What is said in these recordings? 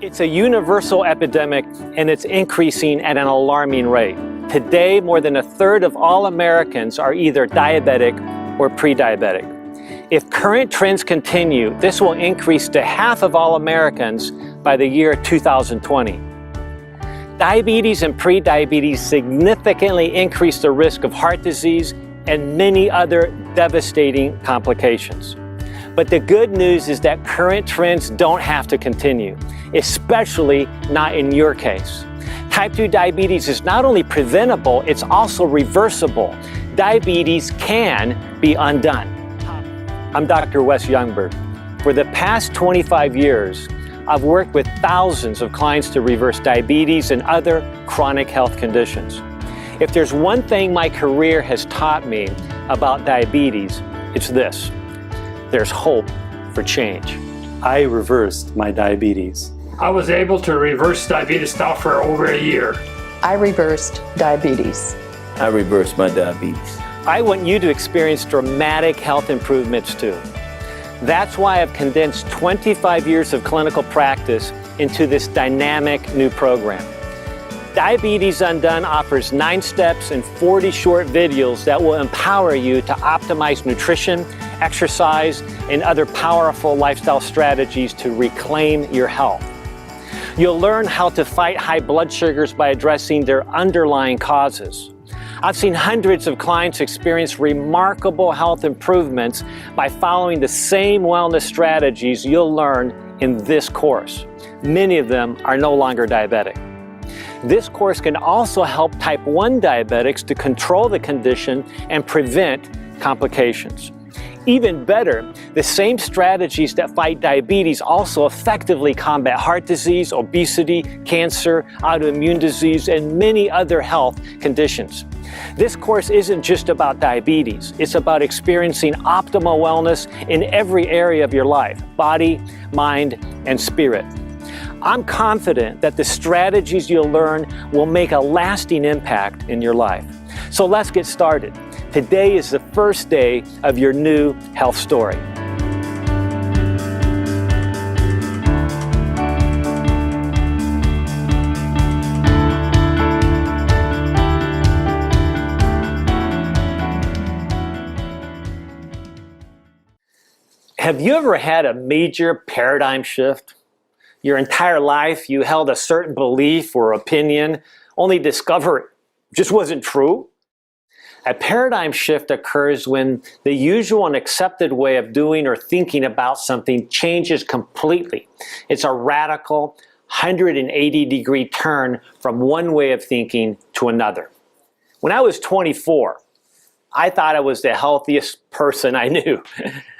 It's a universal epidemic, and it's increasing at an alarming rate. Today, more than a third of all Americans are either diabetic or pre-diabetic. If current trends continue, this will increase to half of all Americans by the year 2020. Diabetes and pre-diabetes significantly increase the risk of heart disease and many other devastating complications. But the good news is that current trends don't have to continue, especially not in your case. Type 2 diabetes is not only preventable, it's also reversible. Diabetes can be undone. I'm Dr. Wes Youngberg. For the past 25 years, I've worked with thousands of clients to reverse diabetes and other chronic health conditions. If there's one thing my career has taught me about diabetes, it's this: there's hope for change. I reversed my diabetes. I was able to reverse diabetes now for over a year. I reversed diabetes. I reversed my diabetes. I want you to experience dramatic health improvements too. That's why I've condensed 25 years of clinical practice into this dynamic new program. Diabetes Undone offers 9 steps and 40 short videos that will empower you to optimize nutrition, exercise, and other powerful lifestyle strategies to reclaim your health. You'll learn how to fight high blood sugars by addressing their underlying causes. I've seen hundreds of clients experience remarkable health improvements by following the same wellness strategies you'll learn in this course. Many of them are no longer diabetic. This course can also help type 1 diabetics to control the condition and prevent complications. Even better, the same strategies that fight diabetes also effectively combat heart disease, obesity, cancer, autoimmune disease, and many other health conditions. This course isn't just about diabetes. It's about experiencing optimal wellness in every area of your life: body, mind, and spirit. I'm confident that the strategies you'll learn will make a lasting impact in your life. So let's get started. Today is the first day of your new health story. Have you ever had a major paradigm shift? Your entire life you held a certain belief or opinion, only to discover it just wasn't true? A paradigm shift occurs when the usual and accepted way of doing or thinking about something changes completely. It's a radical 180-degree turn from one way of thinking to another. When I was 24, I thought I was the healthiest person I knew.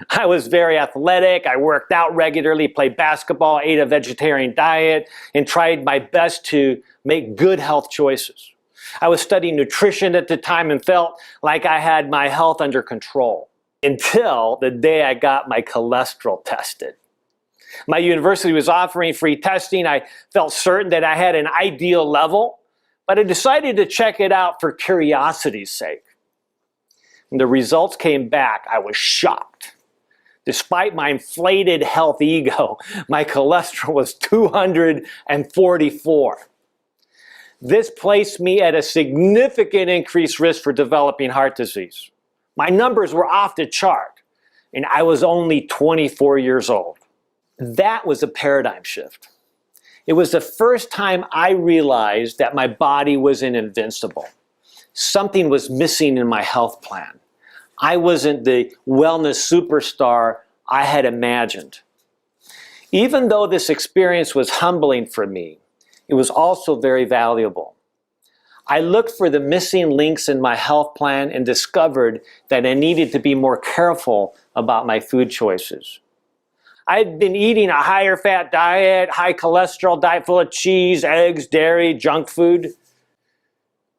I was very athletic, I worked out regularly, played basketball, ate a vegetarian diet, and tried my best to make good health choices. I was studying nutrition at the time and felt like I had my health under control, until the day I got my cholesterol tested. My university was offering free testing. I felt certain that I had an ideal level, but I decided to check it out for curiosity's sake. When the results came back, I was shocked. Despite my inflated health ego, my cholesterol was 244. This placed me at a significant increased risk for developing heart disease. My numbers were off the chart, and I was only 24 years old. That was a paradigm shift. It was the first time I realized that my body wasn't invincible. Something was missing in my health plan. I wasn't the wellness superstar I had imagined. Even though this experience was humbling for me, it was also very valuable. I looked for the missing links in my health plan and discovered that I needed to be more careful about my food choices. I had been eating a higher fat diet, high cholesterol diet full of cheese, eggs, dairy, junk food.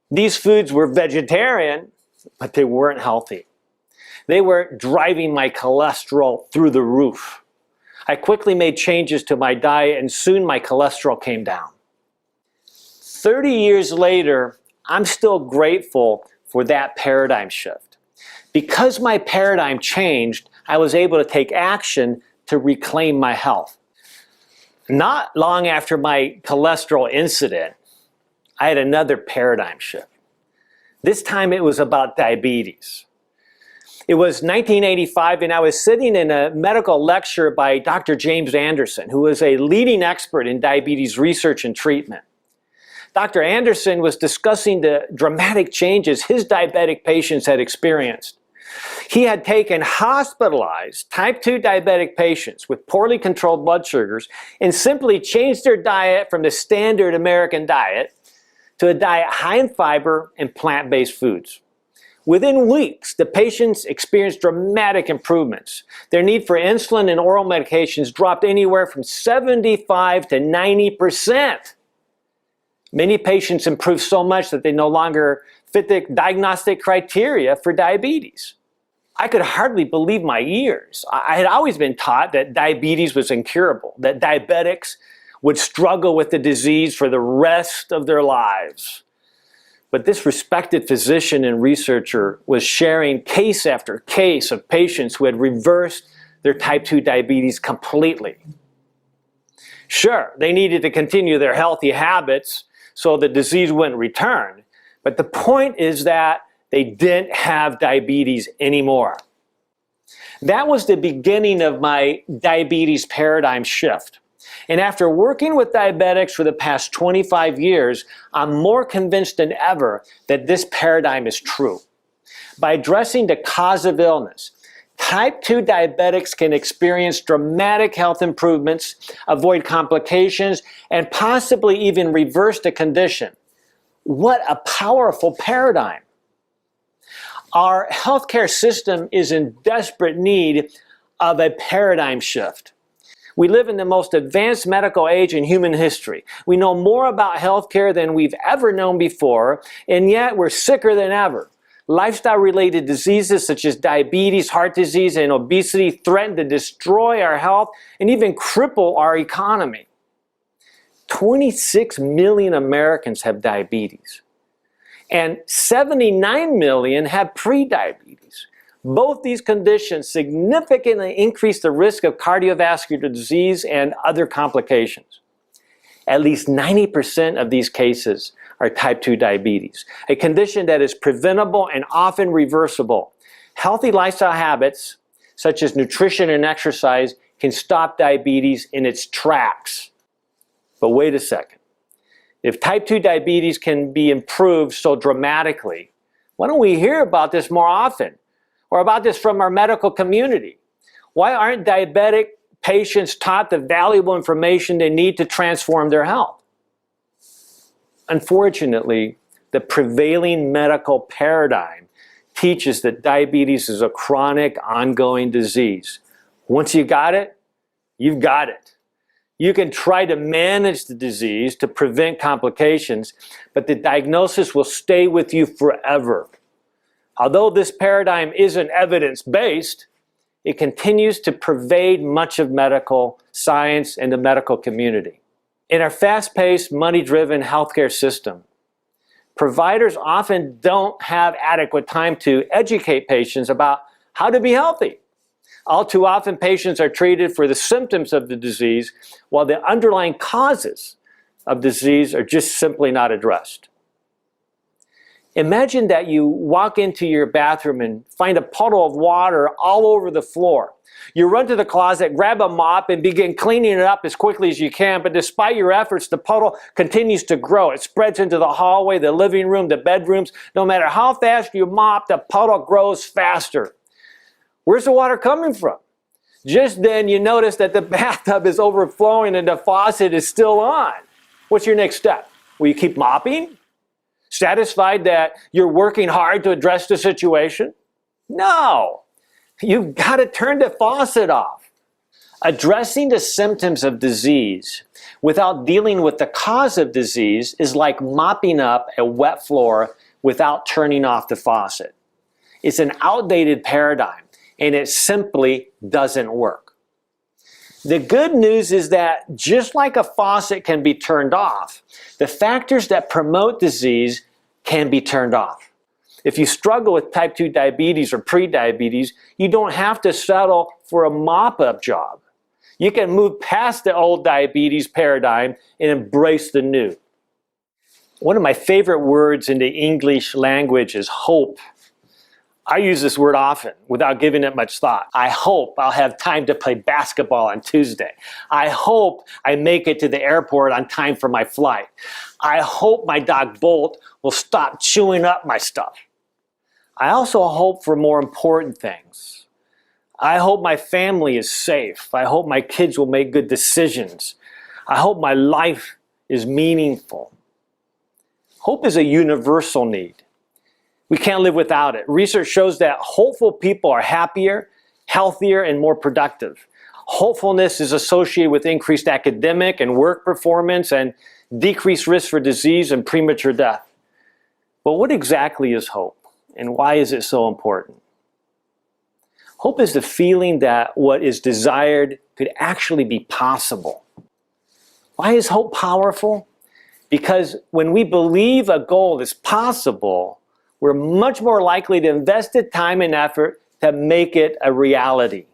These foods were vegetarian, but they weren't healthy. They were driving my cholesterol through the roof. I quickly made changes to my diet, and soon my cholesterol came down. 30 years later, I'm still grateful for that paradigm shift. Because my paradigm changed, I was able to take action to reclaim my health. Not long after my cholesterol incident, I had another paradigm shift. This time it was about diabetes. It was 1985 and I was sitting in a medical lecture by Dr. James Anderson, who was a leading expert in diabetes research and treatment. Dr. Anderson was discussing the dramatic changes his diabetic patients had experienced. He had taken hospitalized type 2 diabetic patients with poorly controlled blood sugars and simply changed their diet from the standard American diet to a diet high in fiber and plant-based foods. Within weeks, the patients experienced dramatic improvements. Their need for insulin and oral medications dropped anywhere from 75 to 90%. Many patients improved so much that they no longer fit the diagnostic criteria for diabetes. I could hardly believe my ears. I had always been taught that diabetes was incurable, that diabetics would struggle with the disease for the rest of their lives. But this respected physician and researcher was sharing case after case of patients who had reversed their type 2 diabetes completely. Sure, they needed to continue their healthy habits so the disease wouldn't return. But the point is that they didn't have diabetes anymore. That was the beginning of my diabetes paradigm shift. And after working with diabetics for the past 25 years, I'm more convinced than ever that this paradigm is true. By addressing the cause of illness, type 2 diabetics can experience dramatic health improvements, avoid complications, and possibly even reverse the condition. What a powerful paradigm. Our healthcare system is in desperate need of a paradigm shift. We live in the most advanced medical age in human history. We know more about healthcare than we've ever known before, and yet we're sicker than ever. Lifestyle-related diseases such as diabetes, heart disease, and obesity threaten to destroy our health and even cripple our economy. 26 million Americans have diabetes, and 79 million have prediabetes. Both these conditions significantly increase the risk of cardiovascular disease and other complications. At least 90% of these cases are type 2 diabetes, a condition that is preventable and often reversible. Healthy lifestyle habits, such as nutrition and exercise, can stop diabetes in its tracks. But wait a second. If type 2 diabetes can be improved so dramatically, why don't we hear about this more often? Or about this from our medical community? Why aren't diabetic patients taught the valuable information they need to transform their health? Unfortunately, the prevailing medical paradigm teaches that diabetes is a chronic, ongoing disease. Once you got it, you've got it. You can try to manage the disease to prevent complications, but the diagnosis will stay with you forever. Although this paradigm isn't evidence-based, it continues to pervade much of medical science and the medical community. In our fast-paced, money-driven healthcare system, providers often don't have adequate time to educate patients about how to be healthy. All too often, patients are treated for the symptoms of the disease, while the underlying causes of disease are just simply not addressed. Imagine that you walk into your bathroom and find a puddle of water all over the floor. You run to the closet, grab a mop, and begin cleaning it up as quickly as you can, but despite your efforts, the puddle continues to grow. It spreads into the hallway, the living room, the bedrooms. No matter how fast you mop, the puddle grows faster. Where's the water coming from? Just then you notice that the bathtub is overflowing and the faucet is still on. What's your next step? Will you keep mopping? Satisfied that you're working hard to address the situation? No. You've got to turn the faucet off. Addressing the symptoms of disease without dealing with the cause of disease is like mopping up a wet floor without turning off the faucet. It's an outdated paradigm, and it simply doesn't work. The good news is that just like a faucet can be turned off, the factors that promote disease can be turned off. If you struggle with type 2 diabetes or prediabetes, you don't have to settle for a mop-up job. You can move past the old diabetes paradigm and embrace the new. One of my favorite words in the English language is hope. I use this word often without giving it much thought. I hope I'll have time to play basketball on Tuesday. I hope I make it to the airport on time for my flight. I hope my dog Bolt will stop chewing up my stuff. I also hope for more important things. I hope my family is safe. I hope my kids will make good decisions. I hope my life is meaningful. Hope is a universal need. We can't live without it. Research shows that hopeful people are happier, healthier, and more productive. Hopefulness is associated with increased academic and work performance and decreased risk for disease and premature death. But what exactly is hope, and why is it so important? Hope is the feeling that what is desired could actually be possible. Why is hope powerful? Because when we believe a goal is possible, we're much more likely to invest the time and effort to make it a reality.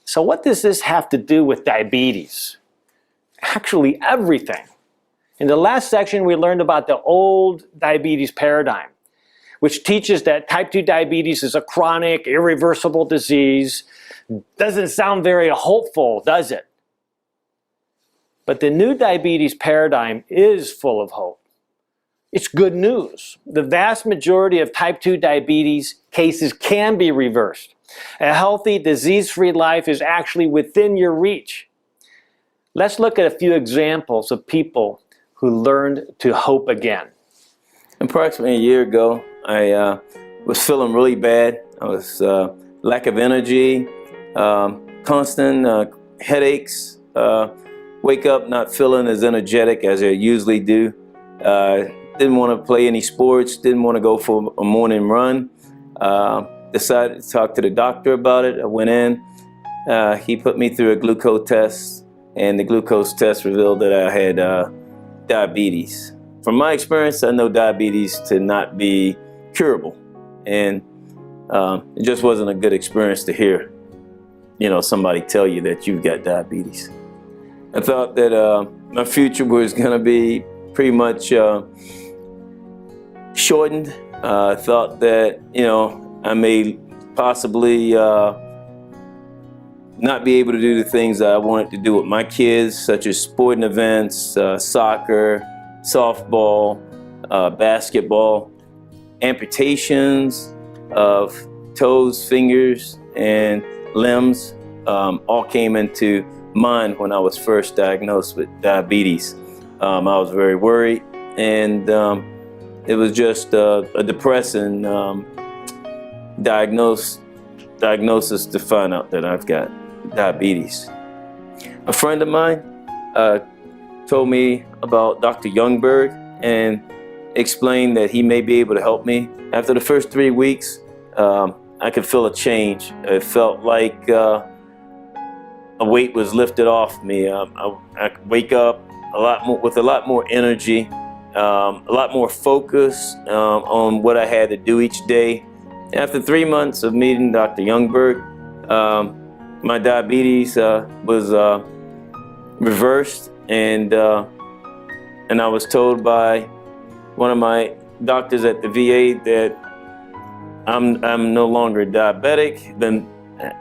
So what does this have to do with diabetes? Actually, everything. In the last section, we learned about the old diabetes paradigm, which teaches that type 2 diabetes is a chronic, irreversible disease. Doesn't sound very hopeful, does it? But the new diabetes paradigm is full of hope. It's good news. The vast majority of type 2 diabetes cases can be reversed. A healthy, disease-free life is actually within your reach. Let's look at a few examples of people who learned to hope again. Approximately a year ago, I was feeling really bad. I was lack of energy, constant headaches, wake up not feeling as energetic as I usually do. Didn't want to play any sports, didn't want to go for a morning run. Decided to talk to the doctor about it. I went in, he put me through a glucose test, and the glucose test revealed that I had diabetes. From my experience, I know diabetes to not be curable, and it just wasn't a good experience to hear, somebody tell you that you've got diabetes. I thought that my future was going to be pretty much shortened. I thought that, I may possibly not be able to do the things that I wanted to do with my kids, such as sporting events, soccer, softball, basketball. Amputations of toes, fingers, and limbs all came into mind when I was first diagnosed with diabetes. I was very worried, and it was just a depressing diagnosis to find out that I've got diabetes. A friend of mine told me about Dr. Youngberg and explained that he may be able to help me. After the first 3 weeks, I could feel a change. It felt like a weight was lifted off me. I wake up with a lot more energy, a lot more focus on what I had to do each day. After 3 months of meeting Dr. Youngberg, my diabetes was reversed, and I was told by one of my doctors at the VA that I'm no longer diabetic.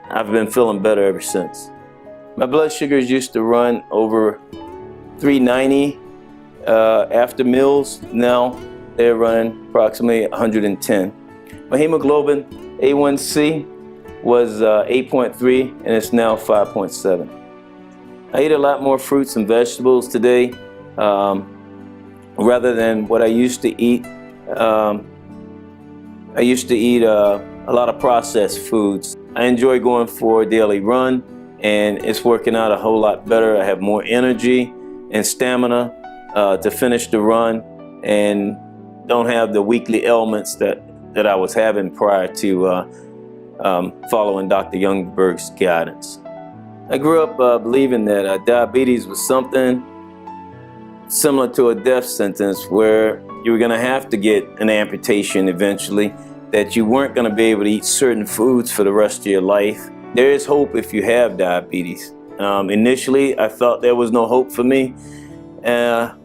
I've been feeling better ever since. My blood sugars used to run over 390 after meals. Now they're running approximately 110. My hemoglobin A1C was 8.3, and it's now 5.7. I eat a lot more fruits and vegetables today rather than what I used to eat. I used to eat a lot of processed foods. I enjoy going for a daily run, and it's working out a whole lot better. I have more energy and stamina to finish the run, and don't have the weekly ailments that I was having prior to following Dr. Youngberg's guidance. I grew up believing that diabetes was something similar to a death sentence, where you were going to have to get an amputation eventually, that you weren't going to be able to eat certain foods for the rest of your life. There is hope if you have diabetes. Initially, I thought there was no hope for me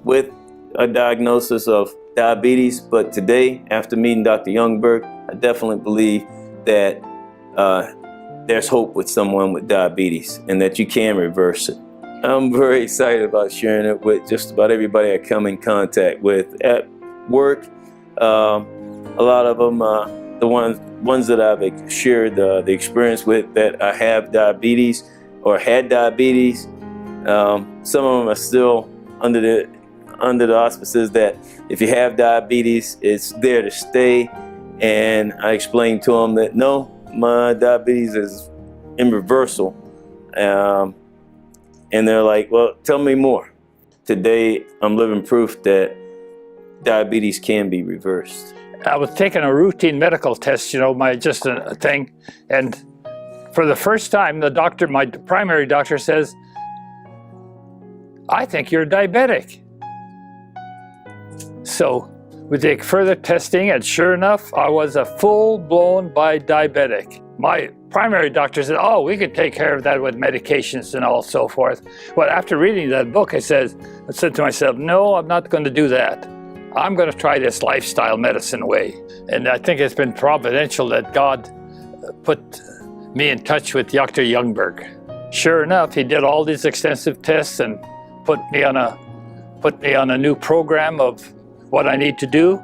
with a diagnosis of diabetes, but today, after meeting Dr. Youngberg, I definitely believe that there's hope with someone with diabetes and that you can reverse it. I'm very excited about sharing it with just about everybody I come in contact with at work. A lot of them, the ones that I've shared the experience with that I have diabetes or had diabetes. Some of them are still under the auspices that if you have diabetes, it's there to stay. And I explained to them that no, my diabetes is irreversible. And they're like, well, tell me more. Today, I'm living proof that diabetes can be reversed. I was taking a routine medical test, just a thing. And for the first time, the doctor, my primary doctor says, I think you're diabetic. So we take further testing, and sure enough, I was a full-blown diabetic. My primary doctor said, oh, we could take care of that with medications and all so forth. Well, after reading that book, I said to myself, no, I'm not going to do that. I'm going to try this lifestyle medicine way. And I think it's been providential that God put me in touch with Dr. Youngberg. Sure enough, he did all these extensive tests and put me on a new program of what I need to do.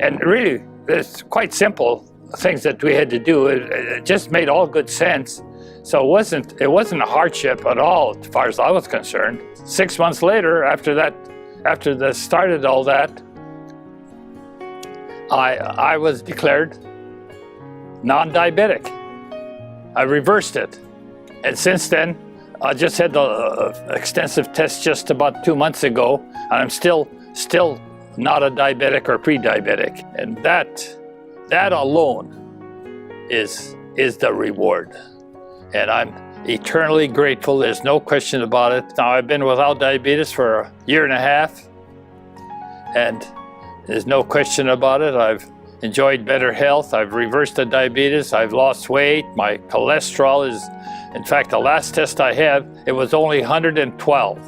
And really, it's quite simple things that we had to do. It just made all good sense. So it wasn't a hardship at all, as far as I was concerned. 6 months later, after the started all that, I was declared non-diabetic. I reversed it. And since then, I just had the extensive test just about 2 months ago, and I'm still not a diabetic or pre-diabetic. And that alone is the reward. And I'm eternally grateful. There's no question about it. Now, I've been without diabetes for a year and a half, and there's no question about it. I've enjoyed better health. I've reversed the diabetes. I've lost weight. My cholesterol is, in fact, the last test I had, it was only 112.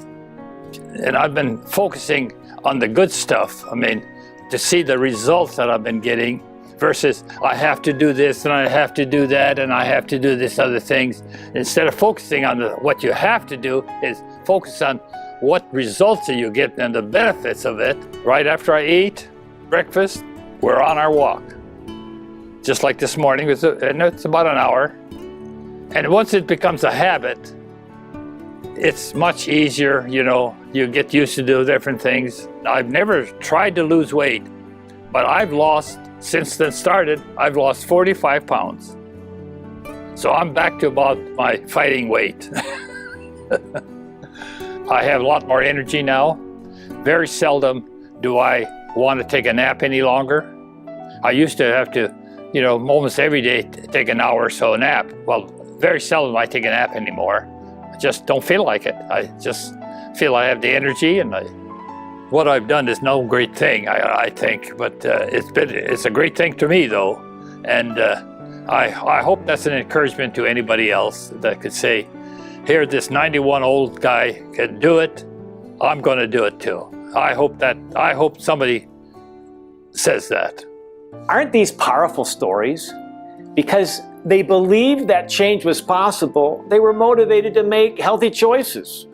And I've been focusing on the good stuff. I mean, to see the results that I've been getting versus I have to do this and I have to do that and I have to do this other things. Instead of focusing on what you have to do, is focus on what results that you get and the benefits of it. Right after I eat breakfast, we're on our walk. Just like this morning, and it's about an hour. And once it becomes a habit, it's much easier, you get used to do different things. I've never tried to lose weight, but I've lost, since then started, I've lost 45 pounds. So I'm back to about my fighting weight. I have a lot more energy now. Very seldom do I want to take a nap any longer. I used to have to, almost every day take an hour or so nap. Well, very seldom I take a nap anymore. I just don't feel like it. I just feel I have the energy, and what I've done is no great thing, I think, but it's a great thing to me though. And I hope that's an encouragement to anybody else that could say, here, this 91 old guy can do it, I'm going to do it too. I hope somebody says that. Aren't these powerful stories? Because they believed that change was possible, they were motivated to make healthy choices.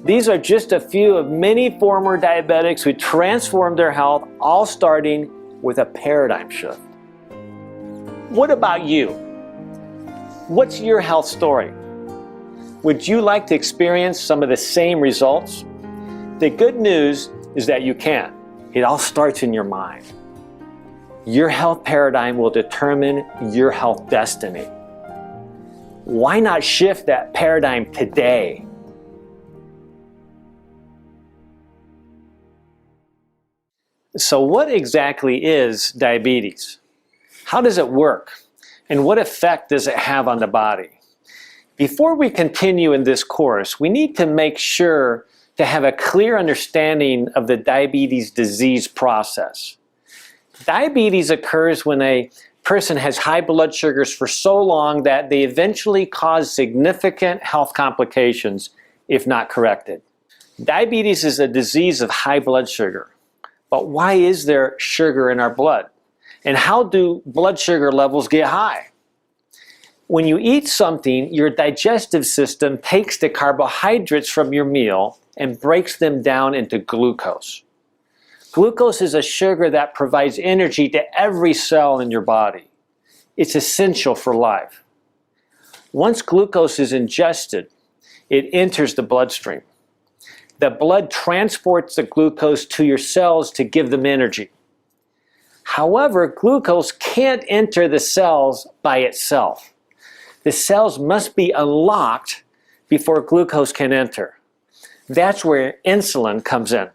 These are just a few of many former diabetics who transformed their health, all starting with a paradigm shift. What about you? What's your health story? Would you like to experience some of the same results? The good news is that you can. It all starts in your mind. Your health paradigm will determine your health destiny. Why not shift that paradigm today? So what exactly is diabetes? How does it work? And what effect does it have on the body? Before we continue in this course, we need to make sure to have a clear understanding of the diabetes disease process. Diabetes occurs when a person has high blood sugars for so long that they eventually cause significant health complications if not corrected. Diabetes is a disease of high blood sugar. But why is there sugar in our blood? And how do blood sugar levels get high? When you eat something, your digestive system takes the carbohydrates from your meal and breaks them down into glucose. Glucose is a sugar that provides energy to every cell in your body. It's essential for life. Once glucose is ingested, it enters the bloodstream. The blood transports the glucose to your cells to give them energy. However, glucose can't enter the cells by itself. The cells must be unlocked before glucose can enter. That's where insulin comes in.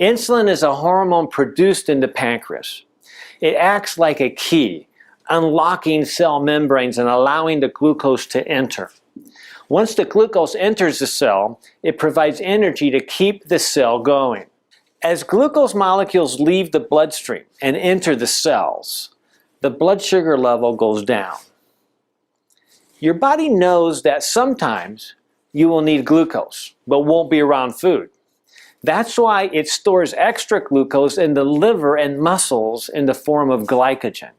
Insulin is a hormone produced in the pancreas. It acts like a key, unlocking cell membranes and allowing the glucose to enter. Once the glucose enters the cell, it provides energy to keep the cell going. As glucose molecules leave the bloodstream and enter the cells, the blood sugar level goes down. Your body knows that sometimes you will need glucose, but won't be around food. That's why it stores extra glucose in the liver and muscles in the form of glycogen.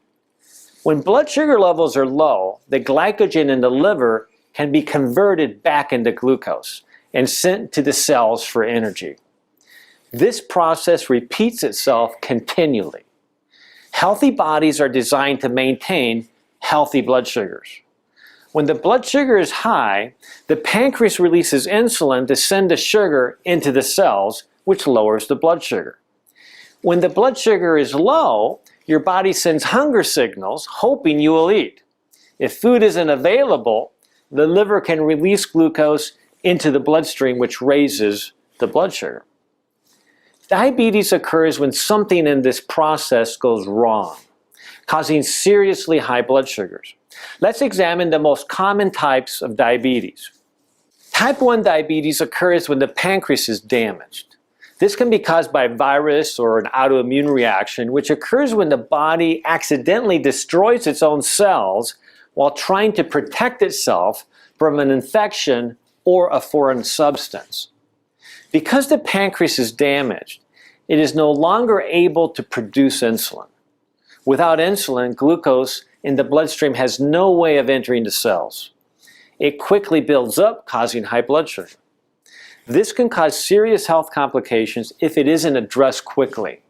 When blood sugar levels are low, the glycogen in the liver can be converted back into glucose and sent to the cells for energy. This process repeats itself continually. Healthy bodies are designed to maintain healthy blood sugars. When the blood sugar is high, the pancreas releases insulin to send the sugar into the cells, which lowers the blood sugar. When the blood sugar is low, your body sends hunger signals, hoping you will eat. If food isn't available, the liver can release glucose into the bloodstream, which raises the blood sugar. Diabetes occurs when something in this process goes wrong, causing seriously high blood sugars. Let's examine the most common types of diabetes. Type 1 diabetes occurs when the pancreas is damaged. This can be caused by a virus or an autoimmune reaction, which occurs when the body accidentally destroys its own cells while trying to protect itself from an infection or a foreign substance. Because the pancreas is damaged, it is no longer able to produce insulin. Without insulin, glucose in the bloodstream has no way of entering the cells. It quickly builds up, causing high blood sugar. This can cause serious health complications if it isn't addressed quickly.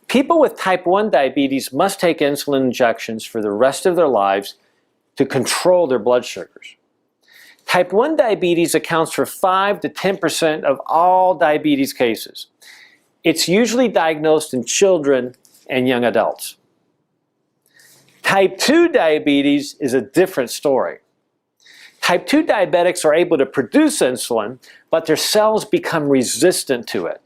People with type 1 diabetes must take insulin injections for the rest of their lives to control their blood sugars. Type 1 diabetes accounts for 5 to 10% of all diabetes cases. It's usually diagnosed in children and young adults. Type 2 diabetes is a different story. Type 2 diabetics are able to produce insulin, but their cells become resistant to it.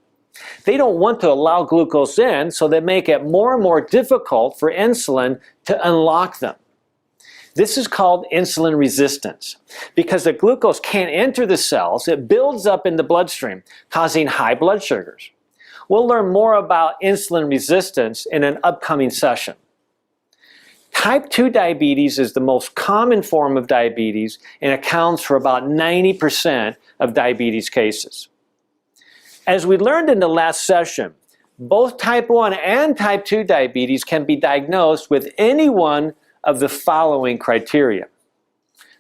They don't want to allow glucose in, so they make it more and more difficult for insulin to unlock them. This is called insulin resistance. Because the glucose can't enter the cells, it builds up in the bloodstream, causing high blood sugars. We'll learn more about insulin resistance in an upcoming session. Type 2 diabetes is the most common form of diabetes and accounts for about 90% of diabetes cases. As we learned in the last session, both type 1 and type 2 diabetes can be diagnosed with any one of the following criteria.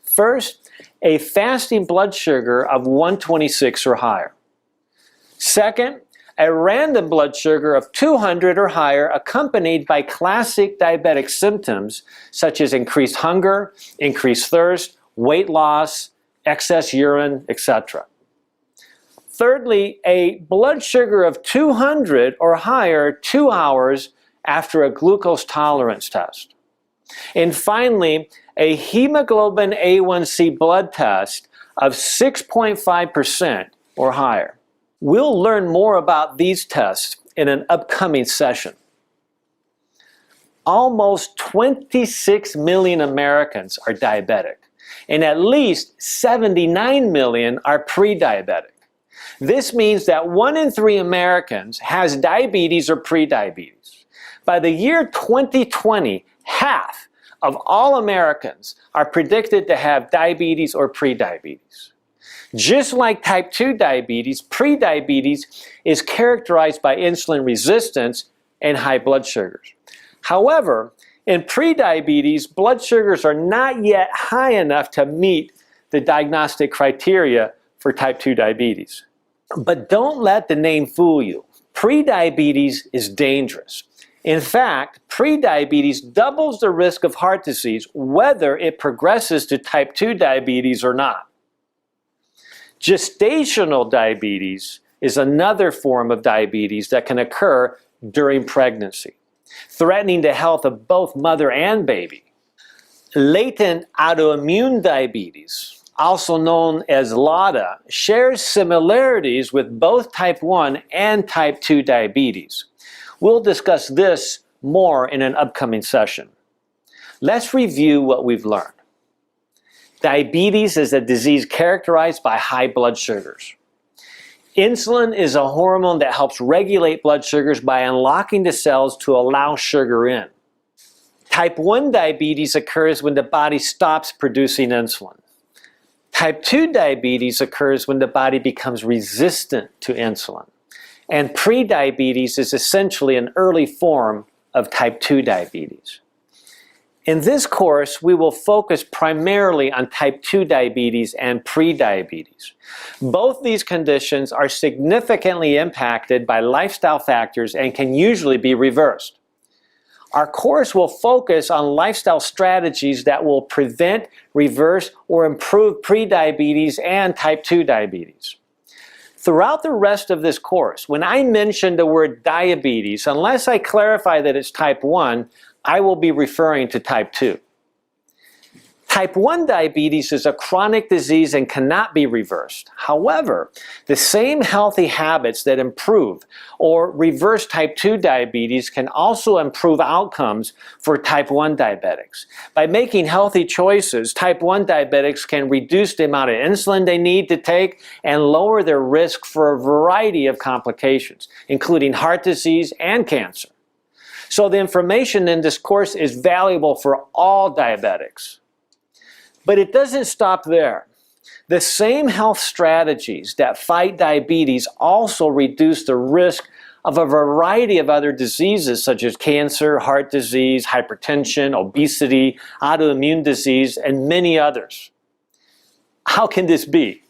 First, a fasting blood sugar of 126 or higher. Second, a random blood sugar of 200 or higher accompanied by classic diabetic symptoms such as increased hunger, increased thirst, weight loss, excess urine, etc. Thirdly, a blood sugar of 200 or higher 2 hours after a glucose tolerance test. And finally, a hemoglobin A1C blood test of 6.5% or higher. We'll learn more about these tests in an upcoming session. Almost 26 million Americans are diabetic, and at least 79 million are pre-diabetic. This means that 1 in 3 Americans has diabetes or pre-diabetes. By the year 2020, half of all Americans are predicted to have diabetes or prediabetes. Just like type 2 diabetes, prediabetes is characterized by insulin resistance and high blood sugars. However, in prediabetes, blood sugars are not yet high enough to meet the diagnostic criteria for type 2 diabetes. But don't let the name fool you. Prediabetes is dangerous. In fact, prediabetes doubles the risk of heart disease whether it progresses to type 2 diabetes or not. Gestational diabetes is another form of diabetes that can occur during pregnancy, threatening the health of both mother and baby. Latent autoimmune diabetes, also known as LADA, shares similarities with both type 1 and type 2 diabetes. We'll discuss this more in an upcoming session. Let's review what we've learned. Diabetes is a disease characterized by high blood sugars. Insulin is a hormone that helps regulate blood sugars by unlocking the cells to allow sugar in. Type 1 diabetes occurs when the body stops producing insulin. Type 2 diabetes occurs when the body becomes resistant to insulin. And prediabetes is essentially an early form of type 2 diabetes. In this course, we will focus primarily on type 2 diabetes and prediabetes. Both these conditions are significantly impacted by lifestyle factors and can usually be reversed. Our course will focus on lifestyle strategies that will prevent, reverse, or improve prediabetes and type 2 diabetes. Throughout the rest of this course, when I mention the word diabetes, unless I clarify that it's type 1, I will be referring to type 2. Type 1 diabetes is a chronic disease and cannot be reversed. However, the same healthy habits that improve or reverse type 2 diabetes can also improve outcomes for type 1 diabetics. By making healthy choices, type 1 diabetics can reduce the amount of insulin they need to take and lower their risk for a variety of complications, including heart disease and cancer. So the information in this course is valuable for all diabetics. But it doesn't stop there. The same health strategies that fight diabetes also reduce the risk of a variety of other diseases such as cancer, heart disease, hypertension, obesity, autoimmune disease, and many others. How can this be?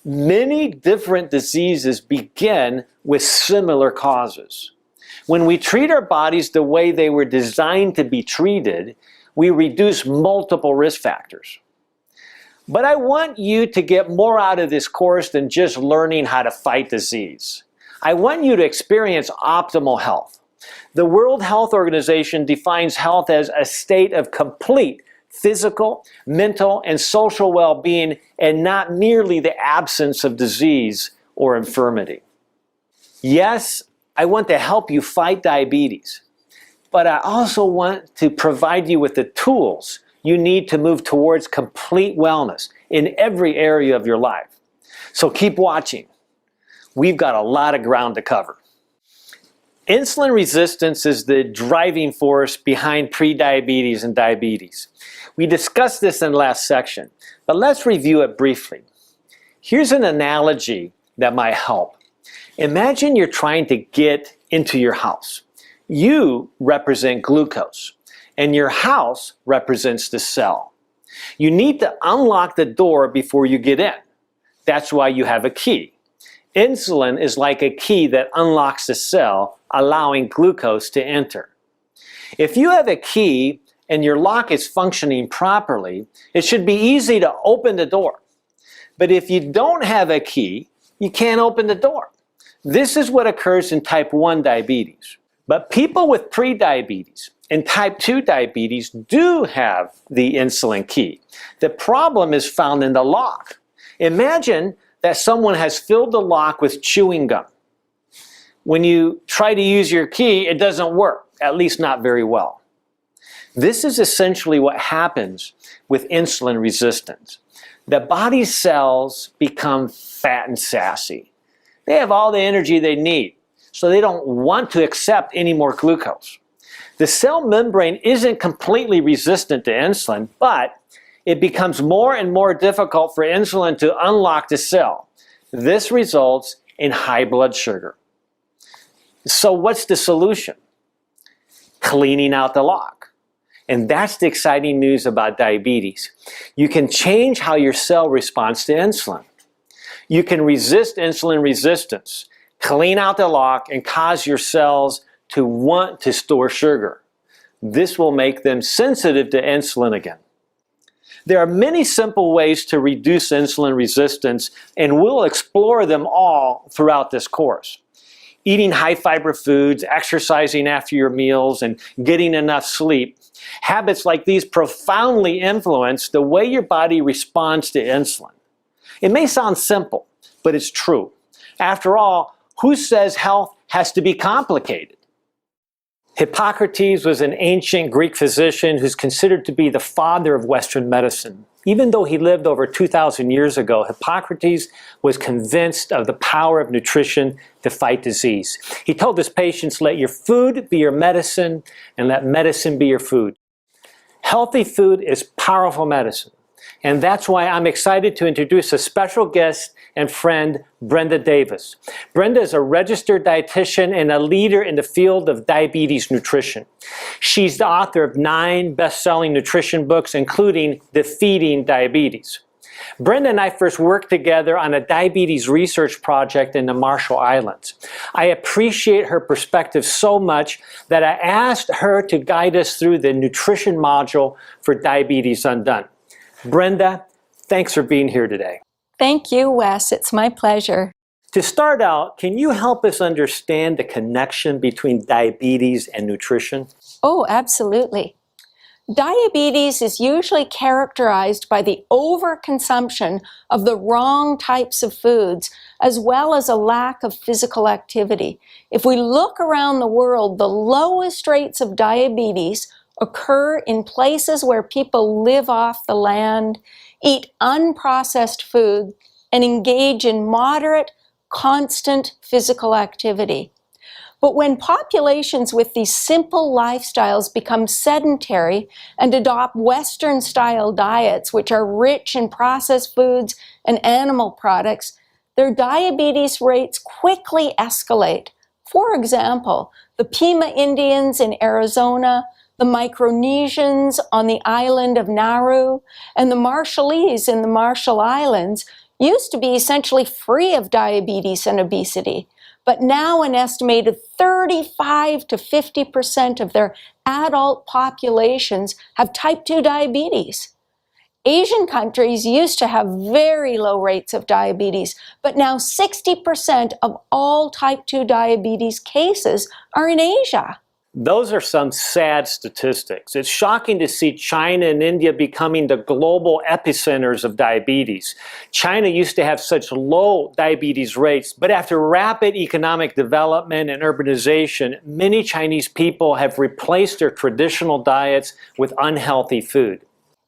Many different diseases begin with similar causes. When we treat our bodies the way they were designed to be treated, we reduce multiple risk factors. But I want you to get more out of this course than just learning how to fight disease. I want you to experience optimal health. The World Health Organization defines health as a state of complete physical, mental, and social well-being, and not merely the absence of disease or infirmity. Yes, I want to help you fight diabetes, but I also want to provide you with the tools you need to move towards complete wellness in every area of your life. So keep watching. We've got a lot of ground to cover. Insulin resistance is the driving force behind prediabetes and diabetes. We discussed this in the last section, but let's review it briefly. Here's an analogy that might help. Imagine you're trying to get into your house. You represent glucose, and your house represents the cell. You need to unlock the door before you get in. That's why you have a key. Insulin is like a key that unlocks the cell, allowing glucose to enter. If you have a key and your lock is functioning properly, it should be easy to open the door. But if you don't have a key, you can't open the door. This is what occurs in type 1 diabetes. But people with prediabetes and type 2 diabetes do have the insulin key. The problem is found in the lock. Imagine that someone has filled the lock with chewing gum. When you try to use your key, it doesn't work, at least not very well. This is essentially what happens with insulin resistance. The body cells become fat and sassy. They have all the energy they need, so they don't want to accept any more glucose. The cell membrane isn't completely resistant to insulin, but it becomes more and more difficult for insulin to unlock the cell. This results in high blood sugar. So what's the solution? Cleaning out the lock. And that's the exciting news about diabetes. You can change how your cell responds to insulin. You can resist insulin resistance, clean out the lock, and cause your cells to want to store sugar. This will make them sensitive to insulin again. There are many simple ways to reduce insulin resistance, and we'll explore them all throughout this course. Eating high-fiber foods, exercising after your meals, and getting enough sleep. Habits like these profoundly influence the way your body responds to insulin. It may sound simple, but it's true. After all, who says health has to be complicated? Hippocrates was an ancient Greek physician who's considered to be the father of Western medicine. Even though he lived over 2,000 years ago, Hippocrates was convinced of the power of nutrition to fight disease. He told his patients, let your food be your medicine and let medicine be your food. Healthy food is powerful medicine. And that's why I'm excited to introduce a special guest and friend, Brenda Davis. Brenda is a registered dietitian and a leader in the field of diabetes nutrition. She's the author of 9 best-selling nutrition books, including Defeating Diabetes. Brenda and I first worked together on a diabetes research project in the Marshall Islands. I appreciate her perspective so much that I asked her to guide us through the nutrition module for Diabetes Undone. Brenda, thanks for being here today. Thank you, Wes. It's my pleasure. To start out, can you help us understand the connection between diabetes and nutrition? Oh, absolutely. Diabetes is usually characterized by the overconsumption of the wrong types of foods, as well as a lack of physical activity. If we look around the world, the lowest rates of diabetes occur in places where people live off the land, eat unprocessed food, and engage in moderate, constant physical activity. But when populations with these simple lifestyles become sedentary and adopt Western-style diets, which are rich in processed foods and animal products, their diabetes rates quickly escalate. For example, the Pima Indians in Arizona, the Micronesians on the island of Nauru, and the Marshallese in the Marshall Islands used to be essentially free of diabetes and obesity. But now an estimated 35 to 50% of their adult populations have type 2 diabetes. Asian countries used to have very low rates of diabetes, but now 60% of all type 2 diabetes cases are in Asia. Those are some sad statistics. It's shocking to see China and India becoming the global epicenters of diabetes. China used to have such low diabetes rates, but after rapid economic development and urbanization, many Chinese people have replaced their traditional diets with unhealthy food.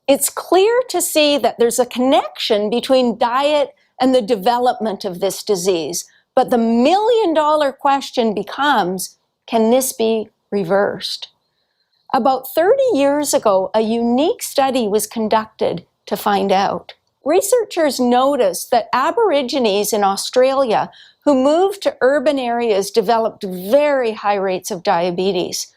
It's clear to see that there's a connection between diet and the development of this disease. But the million-dollar question becomes, can this be reversed? About 30 years ago, a unique study was conducted to find out. Researchers noticed that Aborigines in Australia who moved to urban areas developed very high rates of diabetes.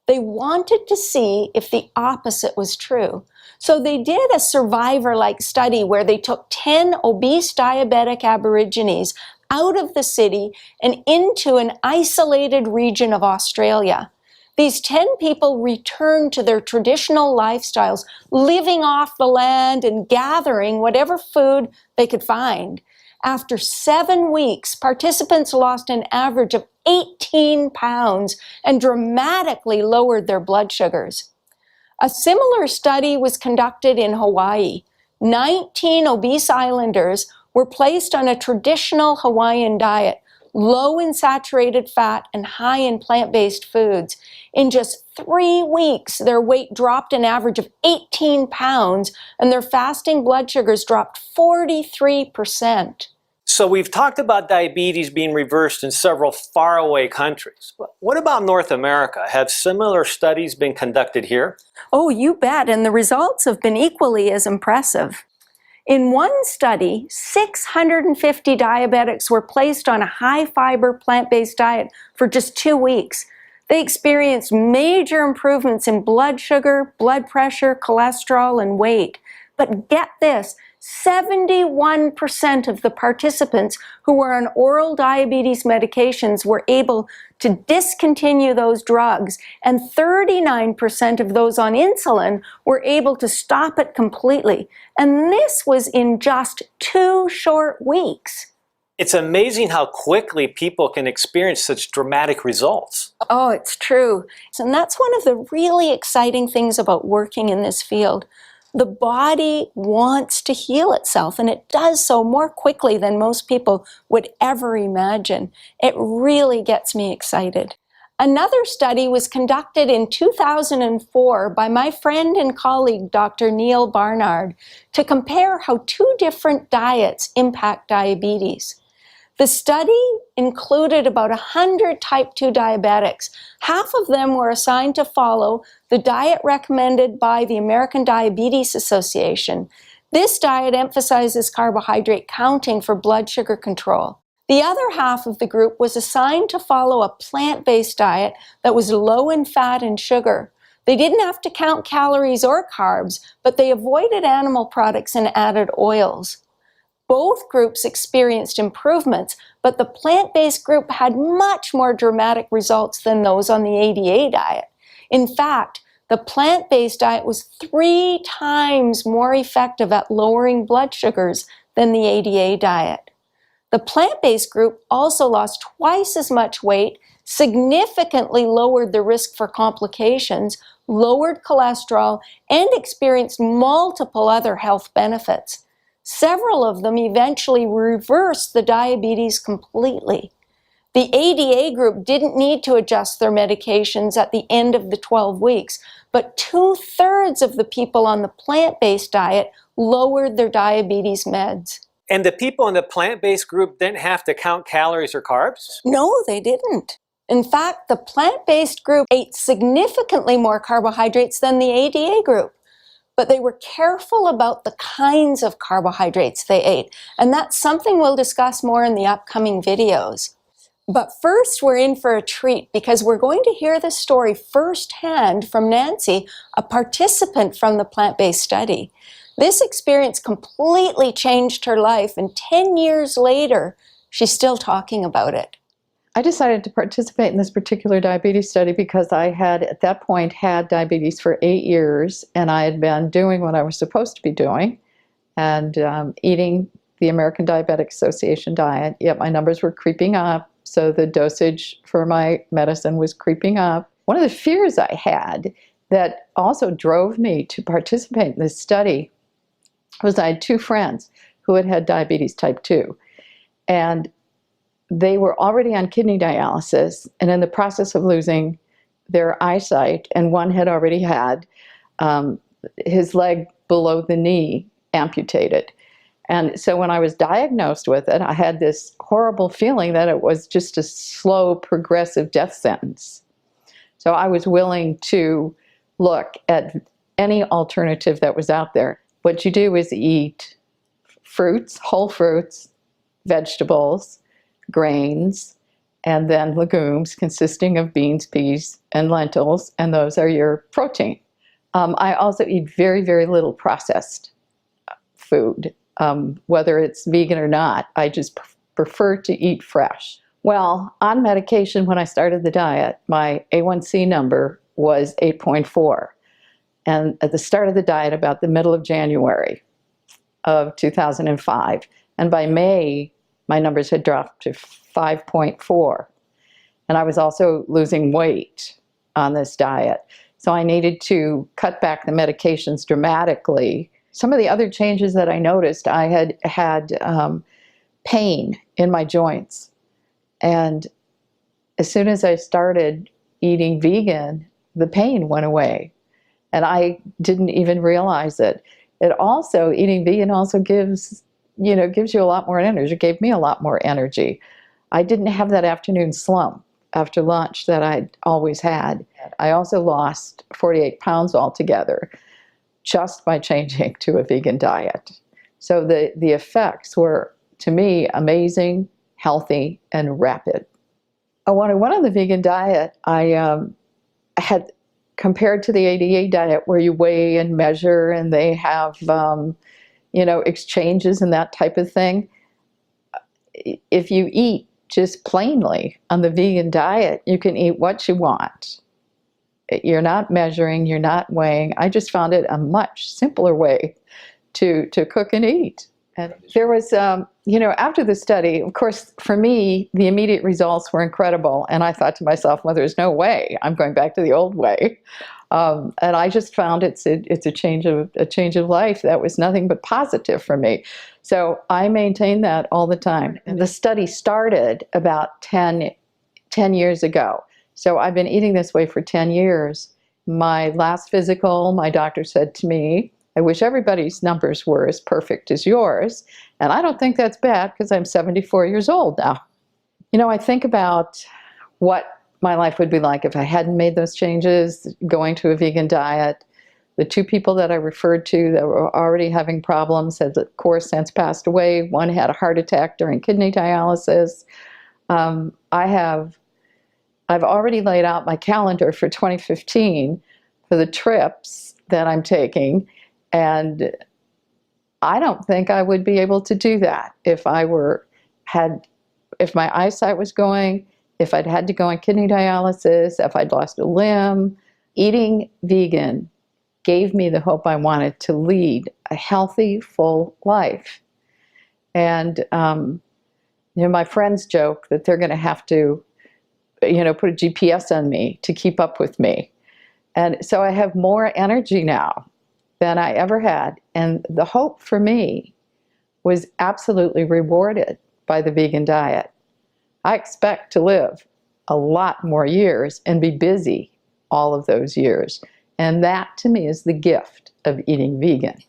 They wanted to see if the opposite was true. So they did a survivor-like study where they took 10 obese diabetic Aborigines out of the city and into an isolated region of Australia. These 10 people returned to their traditional lifestyles, living off the land and gathering whatever food they could find. After 7 weeks, participants lost an average of 18 pounds and dramatically lowered their blood sugars. A similar study was conducted in Hawaii. 19 obese islanders were placed on a traditional Hawaiian diet, low in saturated fat and high in plant-based foods. In just 3 weeks, their weight dropped an average of 18 pounds and their fasting blood sugars dropped 43%. So we've talked about diabetes being reversed in several faraway countries. What about North America? Have similar studies been conducted here? Oh, you bet, and the results have been equally as impressive. In one study, 650 diabetics were placed on a high-fiber plant-based diet for just 2 weeks. They experienced major improvements in blood sugar, blood pressure, cholesterol, and weight. But get this, 71% of the participants who were on oral diabetes medications were able to discontinue those drugs, and 39% of those on insulin were able to stop it completely. And this was in just 2 short weeks. It's amazing how quickly people can experience such dramatic results. Oh, it's true. And that's one of the really exciting things about working in this field. The body wants to heal itself, and it does so more quickly than most people would ever imagine. It really gets me excited. Another study was conducted in 2004 by my friend and colleague, Dr. Neil Barnard, to compare how 2 different diets impact diabetes. The study included about 100 type 2 diabetics. Half of them were assigned to follow the diet recommended by the American Diabetes Association. This diet emphasizes carbohydrate counting for blood sugar control. The other half of the group was assigned to follow a plant-based diet that was low in fat and sugar. They didn't have to count calories or carbs, but they avoided animal products and added oils. Both groups experienced improvements, but the plant-based group had much more dramatic results than those on the ADA diet. In fact, the plant-based diet was 3 times more effective at lowering blood sugars than the ADA diet. The plant-based group also lost twice as much weight, significantly lowered the risk for complications, lowered cholesterol, and experienced multiple other health benefits. Several of them eventually reversed the diabetes completely. The ADA group didn't need to adjust their medications at the end of the 12 weeks, but 2/3 of the people on the plant-based diet lowered their diabetes meds. And the people in the plant-based group didn't have to count calories or carbs? No, they didn't. In fact, the plant-based group ate significantly more carbohydrates than the ADA group. But they were careful about the kinds of carbohydrates they ate. And that's something we'll discuss more in the upcoming videos. But first, we're in for a treat because we're going to hear the story firsthand from Nancy, a participant from the plant-based study. This experience completely changed her life, and 10 years later, she's still talking about it. I decided to participate in this particular diabetes study because I had, at that point, had diabetes for 8 years, and I had been doing what I was supposed to be doing, and eating the American Diabetic Association diet. Yet my numbers were creeping up, so the dosage for my medicine was creeping up. One of the fears I had that also drove me to participate in this study was I had 2 friends who had had diabetes type 2, and they were already on kidney dialysis and in the process of losing their eyesight, and one had already had his leg below the knee amputated. And so when I was diagnosed with it, I had this horrible feeling that it was just a slow, progressive death sentence. So I was willing to look at any alternative that was out there. What you do is eat fruits, whole fruits, vegetables, grains, and then legumes consisting of beans, peas, and lentils, and those are your protein. I also eat very, very little processed food, whether it's vegan or not. I just prefer to eat fresh. Well, on medication when I started the diet, my A1C number was 8.4. And at the start of the diet, about the middle of January of 2005, and by May, my numbers had dropped to 5.4. And I was also losing weight on this diet. So I needed to cut back the medications dramatically. Some of the other changes that I noticed, I had pain in my joints. And as soon as I started eating vegan, the pain went away. And I didn't even realize it. Eating vegan also gives gives you a lot more energy. It gave me a lot more energy. I didn't have that afternoon slump after lunch that I'd always had. I also lost 48 pounds altogether just by changing to a vegan diet. So the effects were, to me, amazing, healthy, and rapid. When I went on the vegan diet, I had, compared to the ADA diet where you weigh and measure and they have exchanges and that type of thing, if you eat just plainly on the vegan diet, you can eat what you want. You're not measuring, you're not weighing. I just found it a much simpler way to cook and eat. And there was, after the study, of course, for me, the immediate results were incredible. And I thought to myself, well, there's no way I'm going back to the old way. And I just found it's a change of life that was nothing but positive for me. So I maintain that all the time. And the study started about 10 years ago. So I've been eating this way for 10 years. My last physical, my doctor said to me, I wish everybody's numbers were as perfect as yours. And I don't think that's bad because I'm 74 years old now. I think about what my life would be like if I hadn't made those changes, going to a vegan diet. The two people that I referred to that were already having problems have, of course, since passed away. One had a heart attack during kidney dialysis. I've already laid out my calendar for 2015 for the trips that I'm taking. And I don't think I would be able to do that if if my eyesight was going, if I'd had to go on kidney dialysis, if I'd lost a limb. Eating vegan gave me the hope I wanted to lead a healthy, full life. And, my friends joke that they're going to have to, put a GPS on me to keep up with me. And so I have more energy now than I ever had. And the hope for me was absolutely rewarded by the vegan diet. I expect to live a lot more years and be busy all of those years. And that, to me, is the gift of eating vegan.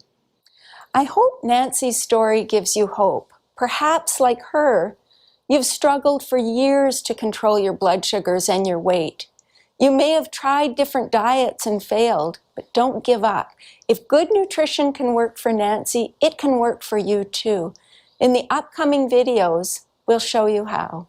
I hope Nancy's story gives you hope. Perhaps, like her, you've struggled for years to control your blood sugars and your weight. You may have tried different diets and failed, but don't give up. If good nutrition can work for Nancy, it can work for you too. In the upcoming videos, we'll show you how.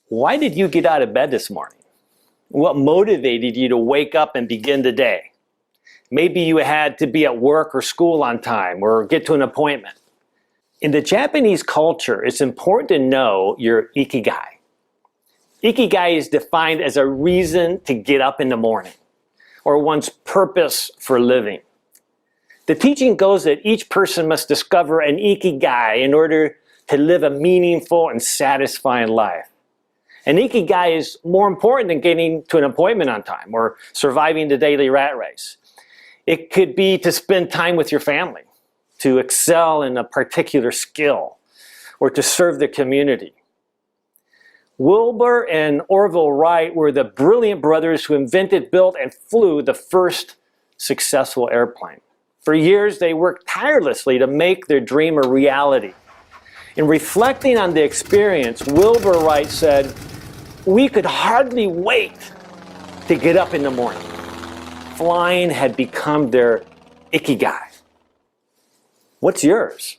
Why did you get out of bed this morning? What motivated you to wake up and begin the day? Maybe you had to be at work or school on time or get to an appointment. In the Japanese culture, it's important to know your ikigai. Ikigai is defined as a reason to get up in the morning, or one's purpose for living. The teaching goes that each person must discover an ikigai in order to live a meaningful and satisfying life. An ikigai is more important than getting to an appointment on time or surviving the daily rat race. It could be to spend time with your family, to excel in a particular skill, or to serve the community. Wilbur and Orville Wright were the brilliant brothers who invented, built, and flew the first successful airplane. For years, they worked tirelessly to make their dream a reality. In reflecting on the experience, Wilbur Wright said, "We could hardly wait to get up in the morning." Flying had become their ikigai. What's yours?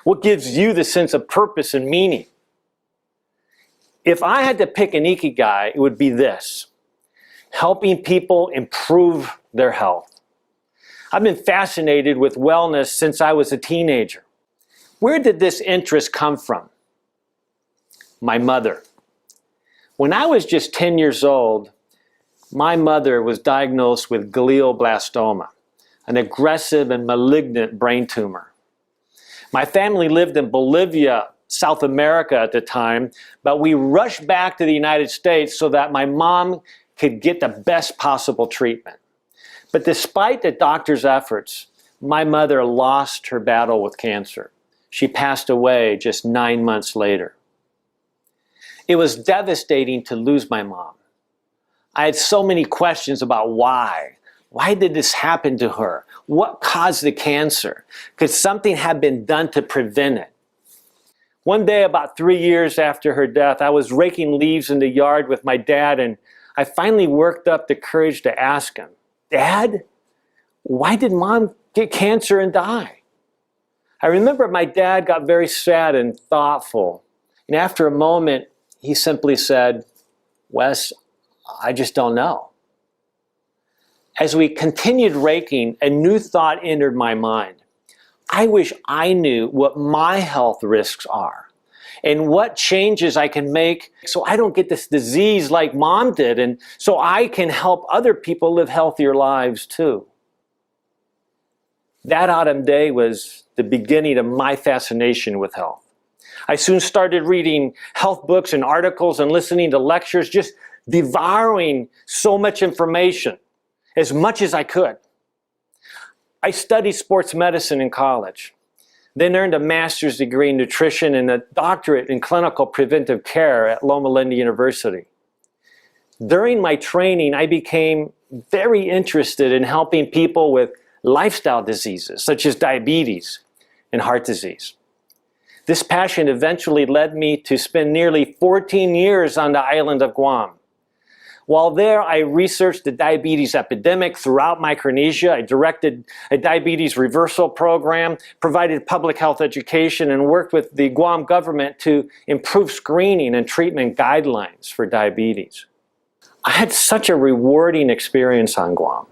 What gives you the sense of purpose and meaning? If I had to pick an ikigai, it would be this: helping people improve their health. I've been fascinated with wellness since I was a teenager. Where did this interest come from? My mother. When I was just 10 years old, my mother was diagnosed with glioblastoma, an aggressive and malignant brain tumor. My family lived in Bolivia, South America at the time, but we rushed back to the United States so that my mom could get the best possible treatment. But despite the doctor's efforts, my mother lost her battle with cancer. She passed away just 9 months later. It was devastating to lose my mom. I had so many questions about why. Why did this happen to her? What caused the cancer? Could something have been done to prevent it? One day, about 3 years after her death, I was raking leaves in the yard with my dad, and I finally worked up the courage to ask him, "Dad, why did Mom get cancer and die?" I remember my dad got very sad and thoughtful. And after a moment, he simply said, "Wes, I just don't know." As we continued raking, a new thought entered my mind. I wish I knew what my health risks are and what changes I can make so I don't get this disease like Mom did, and so I can help other people live healthier lives too. That autumn day was the beginning of my fascination with health. I soon started reading health books and articles and listening to lectures, just devouring so much information, as much as I could. I studied sports medicine in college, then earned a master's degree in nutrition and a doctorate in clinical preventive care at Loma Linda University. During my training, I became very interested in helping people with lifestyle diseases such as diabetes and heart disease. This passion eventually led me to spend nearly 14 years on the island of Guam. While there, I researched the diabetes epidemic throughout Micronesia. I directed a diabetes reversal program, provided public health education, and worked with the Guam government to improve screening and treatment guidelines for diabetes. I had such a rewarding experience on Guam.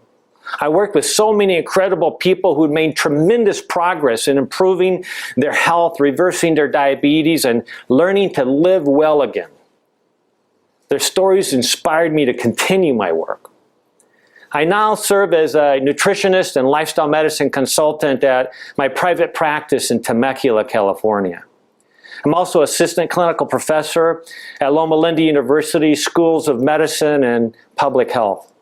I worked with so many incredible people who'd made tremendous progress in improving their health, reversing their diabetes, and learning to live well again. Their stories inspired me to continue my work. I now serve as a nutritionist and lifestyle medicine consultant at my private practice in Temecula, California. I'm also assistant clinical professor at Loma Linda University Schools of Medicine and Public Health.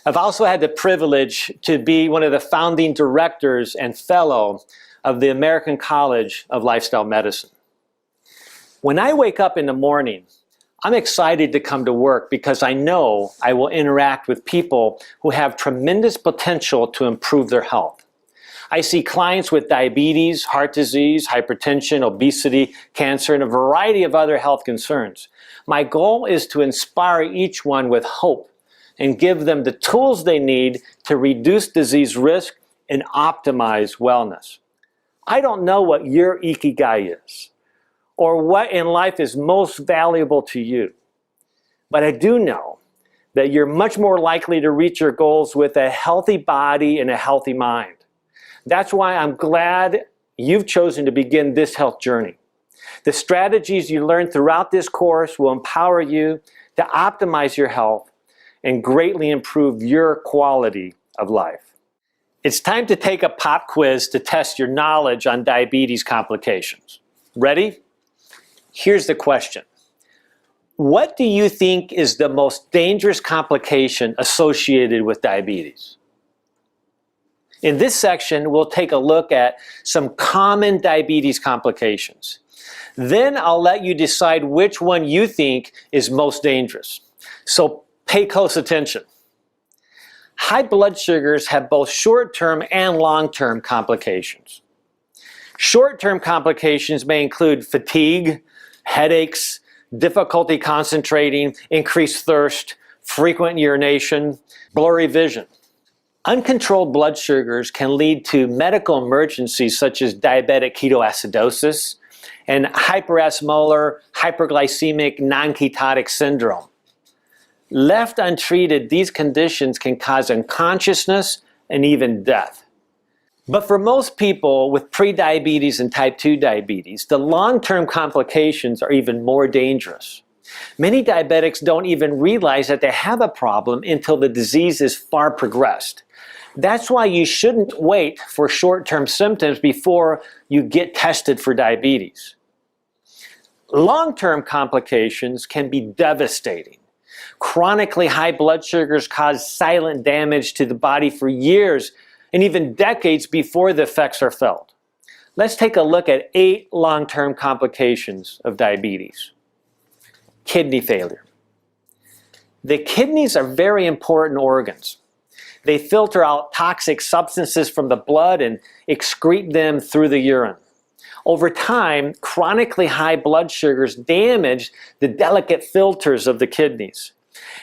I've also had the privilege to be one of the founding directors and fellow of the American College of Lifestyle Medicine. When I wake up in the morning, I'm excited to come to work because I know I will interact with people who have tremendous potential to improve their health. I see clients with diabetes, heart disease, hypertension, obesity, cancer, and a variety of other health concerns. My goal is to inspire each one with hope and give them the tools they need to reduce disease risk and optimize wellness. I don't know what your ikigai is or what in life is most valuable to you, but I do know that you're much more likely to reach your goals with a healthy body and a healthy mind. That's why I'm glad you've chosen to begin this health journey. The strategies you learn throughout this course will empower you to optimize your health and greatly improve your quality of life. It's time to take a pop quiz to test your knowledge on diabetes complications. Ready? Here's the question. What do you think is the most dangerous complication associated with diabetes? In this section, we'll take a look at some common diabetes complications. Then I'll let you decide which one you think is most dangerous. So pay close attention. High blood sugars have both short-term and long-term complications. Short-term complications may include fatigue, headaches, difficulty concentrating, increased thirst, frequent urination, blurry vision. Uncontrolled blood sugars can lead to medical emergencies such as diabetic ketoacidosis and hyperosmolar hyperglycemic non-ketotic syndrome. Left untreated, these conditions can cause unconsciousness and even death. But for most people with prediabetes and type 2 diabetes, the long-term complications are even more dangerous. Many diabetics don't even realize that they have a problem until the disease is far progressed. That's why you shouldn't wait for short-term symptoms before you get tested for diabetes. Long-term complications can be devastating. Chronically high blood sugars cause silent damage to the body for years and even decades before the effects are felt. Let's take a look at 8 long-term complications of diabetes. Kidney failure. The kidneys are very important organs. They filter out toxic substances from the blood and excrete them through the urine. Over time, chronically high blood sugars damage the delicate filters of the kidneys.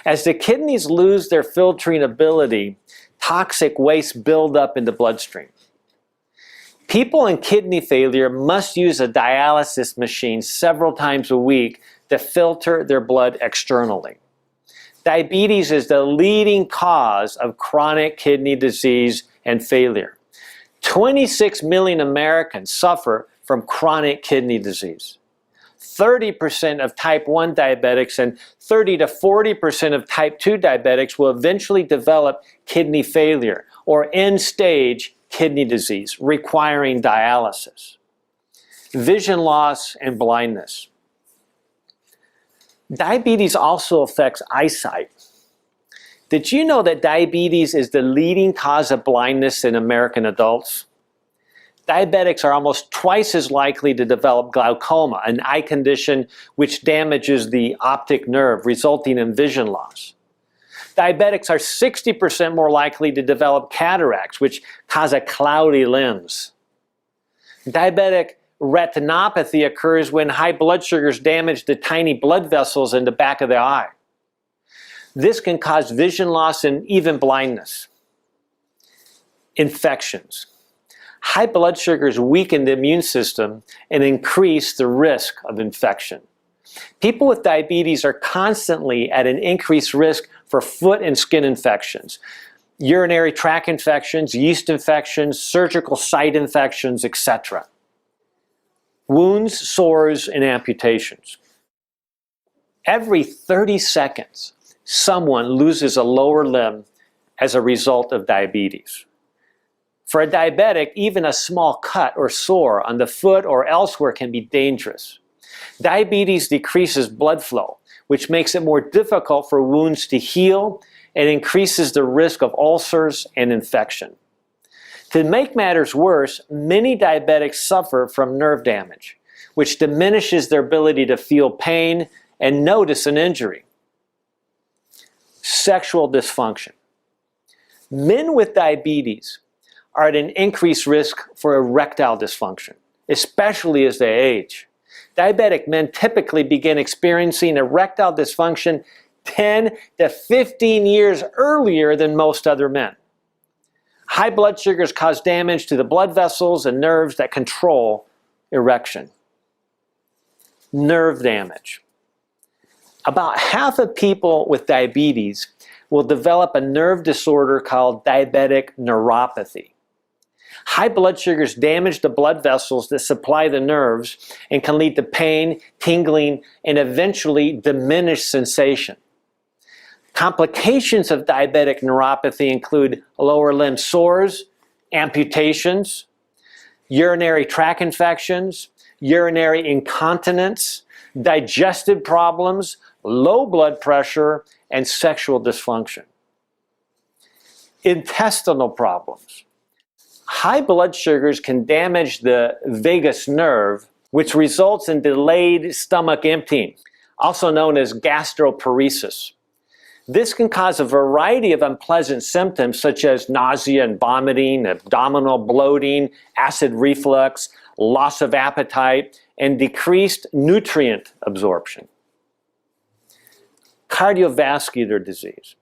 As the kidneys lose their filtering ability, toxic waste build up in the bloodstream. People in kidney failure must use a dialysis machine several times a week to filter their blood externally. Diabetes is the leading cause of chronic kidney disease and failure. 26 million Americans suffer from chronic kidney disease. 30% of type 1 diabetics and 30 to 40% of type 2 diabetics will eventually develop kidney failure or end-stage kidney disease requiring dialysis. Vision loss and blindness. Diabetes also affects eyesight. Did you know that diabetes is the leading cause of blindness in American adults? Diabetics are almost twice as likely to develop glaucoma, an eye condition which damages the optic nerve, resulting in vision loss. Diabetics are 60% more likely to develop cataracts, which cause a cloudy lens. Diabetic retinopathy occurs when high blood sugars damage the tiny blood vessels in the back of the eye. This can cause vision loss and even blindness. Infections. High blood sugars weaken the immune system and increase the risk of infection. People with diabetes are constantly at an increased risk for foot and skin infections, urinary tract infections, yeast infections, surgical site infections, etc. Wounds, sores, and amputations. Every 30 seconds, someone loses a lower limb as a result of diabetes. For a diabetic, even a small cut or sore on the foot or elsewhere can be dangerous. Diabetes decreases blood flow, which makes it more difficult for wounds to heal and increases the risk of ulcers and infection. To make matters worse, many diabetics suffer from nerve damage, which diminishes their ability to feel pain and notice an injury. Sexual dysfunction. Men with diabetes are at an increased risk for erectile dysfunction, especially as they age. Diabetic men typically begin experiencing erectile dysfunction 10 to 15 years earlier than most other men. High blood sugars cause damage to the blood vessels and nerves that control erection. Nerve damage. About half of people with diabetes will develop a nerve disorder called diabetic neuropathy. High blood sugars damage the blood vessels that supply the nerves and can lead to pain, tingling, and eventually diminished sensation. Complications of diabetic neuropathy include lower limb sores, amputations, urinary tract infections, urinary incontinence, digestive problems, low blood pressure, and sexual dysfunction. Intestinal problems. High blood sugars can damage the vagus nerve, which results in delayed stomach emptying, also known as gastroparesis. This can cause a variety of unpleasant symptoms such as nausea and vomiting, abdominal bloating, acid reflux, loss of appetite, and decreased nutrient absorption. Cardiovascular disease.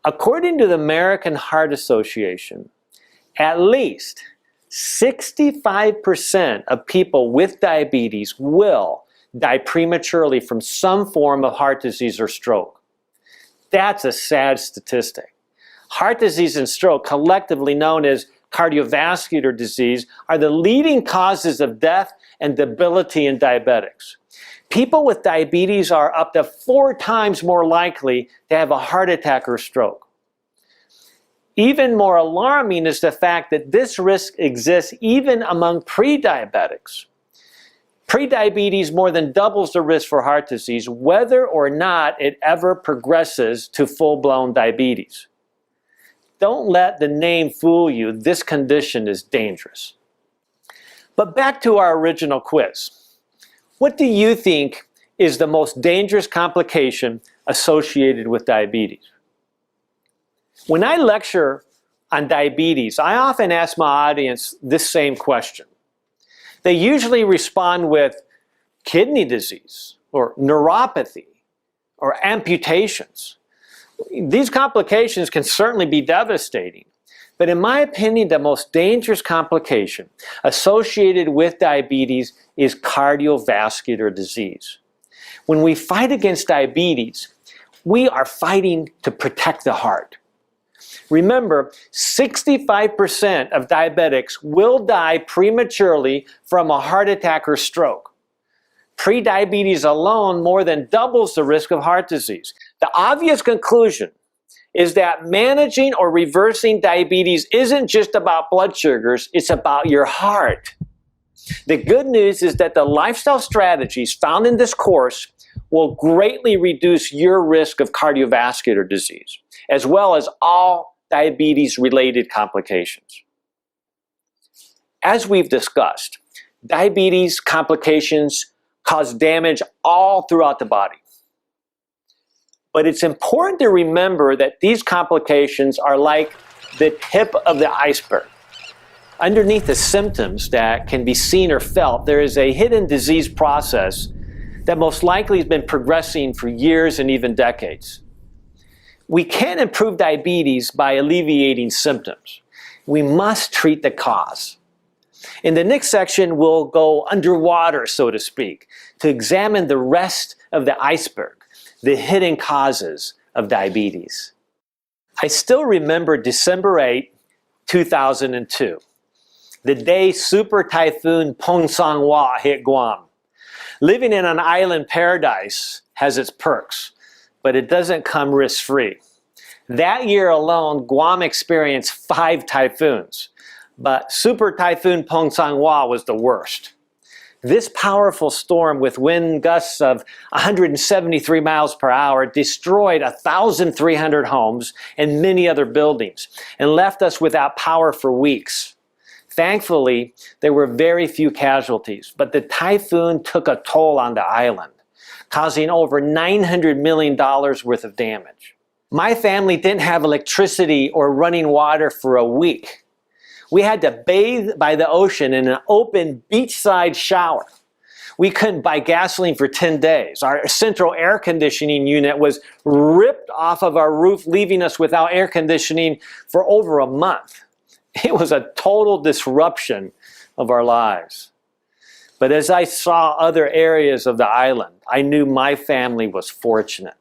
According to the American Heart Association, at least 65% of people with diabetes will die prematurely from some form of heart disease or stroke. That's a sad statistic. Heart disease and stroke, collectively known as cardiovascular disease, are the leading causes of death and debility in diabetics. People with diabetes are up to 4 times more likely to have a heart attack or stroke. Even more alarming is the fact that this risk exists even among pre-diabetics. Prediabetes more than doubles the risk for heart disease, whether or not it ever progresses to full-blown diabetes. Don't let the name fool you. This condition is dangerous. But back to our original quiz. What do you think is the most dangerous complication associated with diabetes? When I lecture on diabetes, I often ask my audience this same question. They usually respond with kidney disease or neuropathy or amputations. These complications can certainly be devastating, but in my opinion, the most dangerous complication associated with diabetes is cardiovascular disease. When we fight against diabetes, we are fighting to protect the heart. Remember, 65% of diabetics will die prematurely from a heart attack or stroke. Prediabetes alone more than doubles the risk of heart disease. The obvious conclusion is that managing or reversing diabetes isn't just about blood sugars, it's about your heart. The good news is that the lifestyle strategies found in this course will greatly reduce your risk of cardiovascular disease, as well as all diabetes-related complications. As we've discussed, diabetes complications cause damage all throughout the body. But it's important to remember that these complications are like the tip of the iceberg. Underneath the symptoms that can be seen or felt, there is a hidden disease process that most likely has been progressing for years and even decades. We can't improve diabetes by alleviating symptoms. We must treat the cause. In the next section, we'll go underwater, so to speak, to examine the rest of the iceberg, the hidden causes of diabetes. I still remember December 8, 2002, the day Super Typhoon Pongsangwa hit Guam. Living in an island paradise has its perks, but it doesn't come risk-free. That year alone, Guam experienced 5 typhoons, but Super Typhoon Pongsangwa was the worst. This powerful storm with wind gusts of 173 miles per hour destroyed 1,300 homes and many other buildings and left us without power for weeks. Thankfully, there were very few casualties, but the typhoon took a toll on the island, causing over $900 million worth of damage. My family didn't have electricity or running water for a week. We had to bathe by the ocean in an open beachside shower. We couldn't buy gasoline for 10 days. Our central air conditioning unit was ripped off of our roof, leaving us without air conditioning for over a month. It was a total disruption of our lives. But as I saw other areas of the island, I knew my family was fortunate.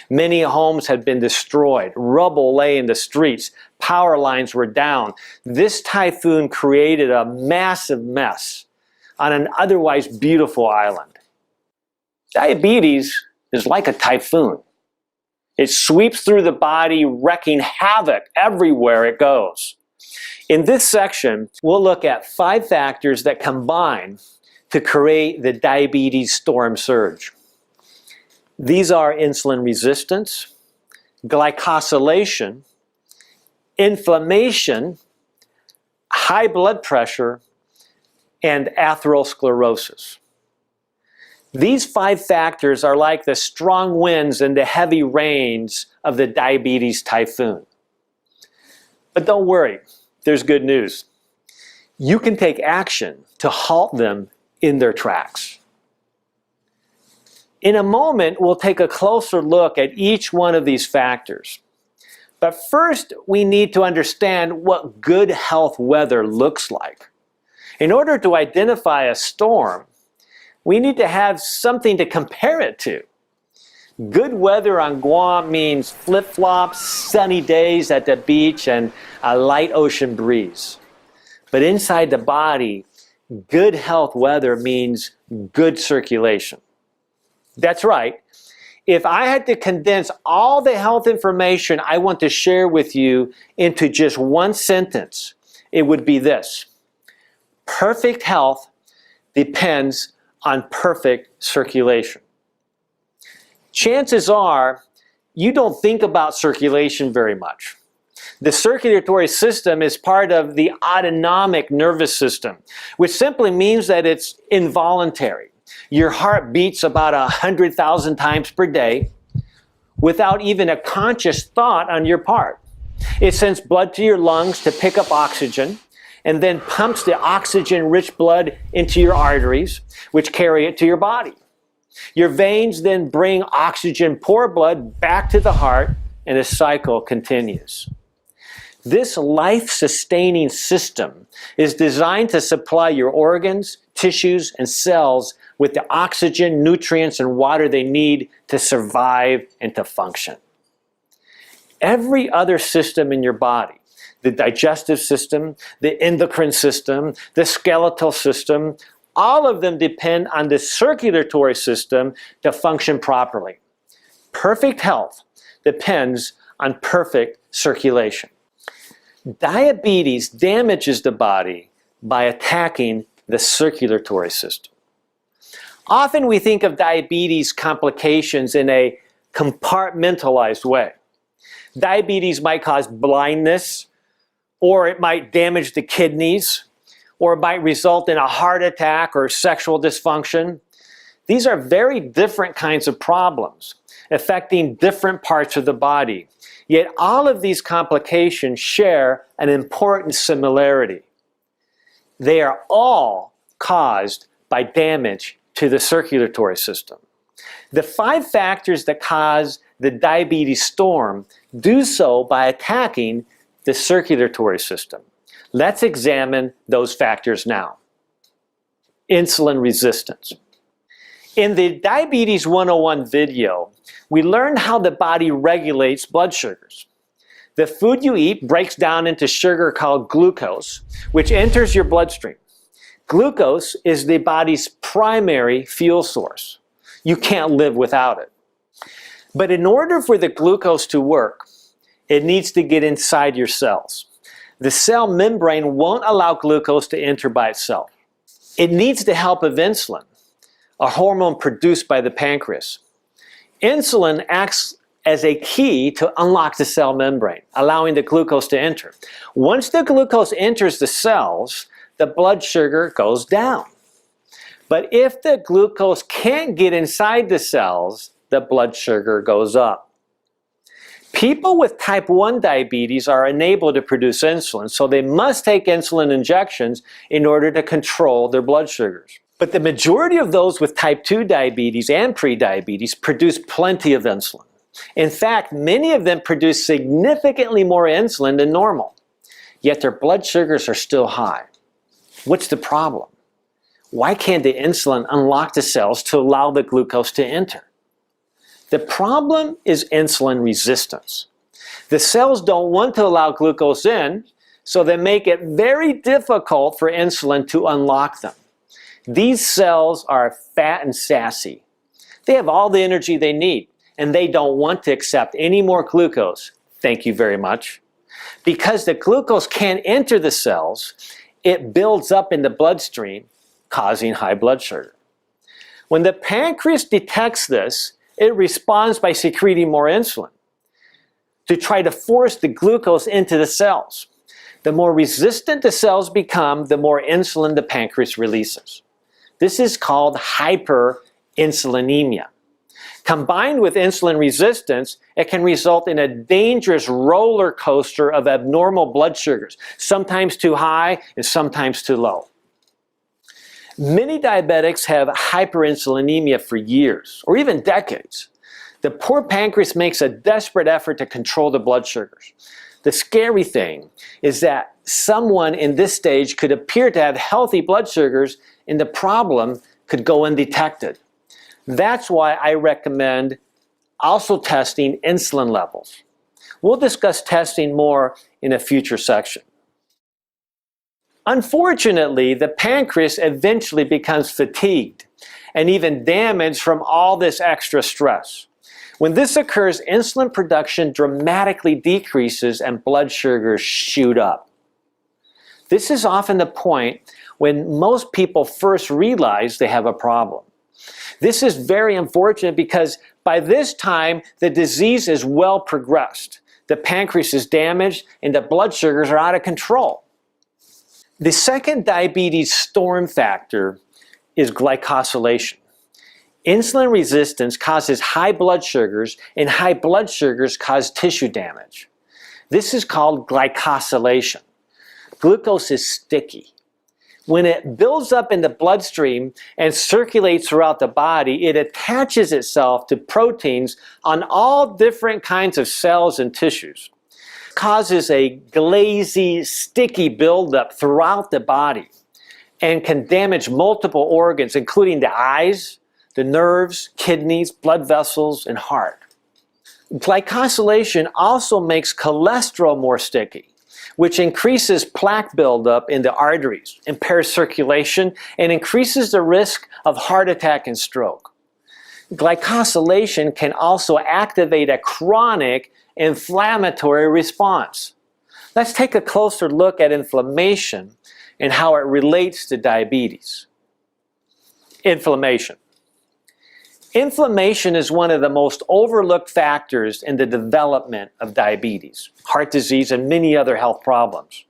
Many homes had been destroyed. Rubble lay in the streets. Power lines were down. This typhoon created a massive mess on an otherwise beautiful island. Diabetes is like a typhoon. It sweeps through the body, wreaking havoc everywhere it goes. In this section, we'll look at 5 factors that combine to create the diabetes storm surge. These are insulin resistance, glycosylation, inflammation, high blood pressure, and atherosclerosis. These 5 factors are like the strong winds and the heavy rains of the diabetes typhoon. But don't worry, there's good news. You can take action to halt them in their tracks. In a moment, we'll take a closer look at each one of these factors. But first, we need to understand what good health weather looks like. In order to identify a storm, we need to have something to compare it to. Good weather on Guam means flip-flops, sunny days at the beach, and a light ocean breeze. But inside the body, good health weather means good circulation. That's right. If I had to condense all the health information I want to share with you into just one sentence, it would be this: perfect health depends on perfect circulation. Chances are you don't think about circulation very much. The circulatory system is part of the autonomic nervous system, which simply means that it's involuntary. Your heart beats about 100,000 times per day without even a conscious thought on your part. It sends blood to your lungs to pick up oxygen, and then pumps the oxygen-rich blood into your arteries, which carry it to your body. Your veins then bring oxygen-poor blood back to the heart, and the cycle continues. This life-sustaining system is designed to supply your organs, tissues, and cells with the oxygen, nutrients, and water they need to survive and to function. Every other system in your body, the digestive system, the endocrine system, the skeletal system, all of them depend on the circulatory system to function properly. Perfect health depends on perfect circulation. Diabetes damages the body by attacking the circulatory system. Often we think of diabetes complications in a compartmentalized way. Diabetes might cause blindness, or it might damage the kidneys, or it might result in a heart attack or sexual dysfunction. These are very different kinds of problems, affecting different parts of the body. Yet all of these complications share an important similarity. They are all caused by damage to the circulatory system. The 5 factors that cause the diabetes storm do so by attacking the circulatory system. Let's examine those factors now. Insulin resistance. In the Diabetes 101 video, we learned how the body regulates blood sugars. The food you eat breaks down into sugar called glucose, which enters your bloodstream. Glucose is the body's primary fuel source. You can't live without it. But in order for the glucose to work, it needs to get inside your cells. The cell membrane won't allow glucose to enter by itself. It needs the help of insulin, a hormone produced by the pancreas. Insulin acts as a key to unlock the cell membrane, allowing the glucose to enter. Once the glucose enters the cells, the blood sugar goes down. But if the glucose can't get inside the cells, the blood sugar goes up. People with type 1 diabetes are unable to produce insulin, so they must take insulin injections in order to control their blood sugars. But the majority of those with type 2 diabetes and prediabetes produce plenty of insulin. In fact, many of them produce significantly more insulin than normal, yet their blood sugars are still high. What's the problem? Why can't the insulin unlock the cells to allow the glucose to enter? The problem is insulin resistance. The cells don't want to allow glucose in, so they make it very difficult for insulin to unlock them. These cells are fat and sassy. They have all the energy they need, and they don't want to accept any more glucose. Thank you very much. Because the glucose can't enter the cells, it builds up in the bloodstream, causing high blood sugar. When the pancreas detects this, it responds by secreting more insulin to try to force the glucose into the cells. The more resistant the cells become, the more insulin the pancreas releases. This is called hyperinsulinemia. Combined with insulin resistance, it can result in a dangerous roller coaster of abnormal blood sugars, sometimes too high and sometimes too low. Many diabetics have hyperinsulinemia for years or even decades. The poor pancreas makes a desperate effort to control the blood sugars. The scary thing is that someone in this stage could appear to have healthy blood sugars and the problem could go undetected. That's why I recommend also testing insulin levels. We'll discuss testing more in a future section. Unfortunately, the pancreas eventually becomes fatigued and even damaged from all this extra stress. When this occurs, insulin production dramatically decreases and blood sugars shoot up. This is often the point when most people first realize they have a problem. This is very unfortunate because by this time the disease is well progressed. The pancreas is damaged and the blood sugars are out of control. The second diabetes storm factor is glycosylation. Insulin resistance causes high blood sugars, and high blood sugars cause tissue damage. This is called glycosylation. Glucose is sticky. When it builds up in the bloodstream and circulates throughout the body, it attaches itself to proteins on all different kinds of cells and tissues. It causes a glazy, sticky buildup throughout the body and can damage multiple organs, including the eyes, the nerves, kidneys, blood vessels, and heart. Glycosylation also makes cholesterol more sticky, which increases plaque buildup in the arteries, impairs circulation, and increases the risk of heart attack and stroke. Glycosylation can also activate a chronic inflammatory response. Let's take a closer look at inflammation and how it relates to diabetes. Inflammation. Inflammation is one of the most overlooked factors in the development of diabetes, heart disease, and many other health problems.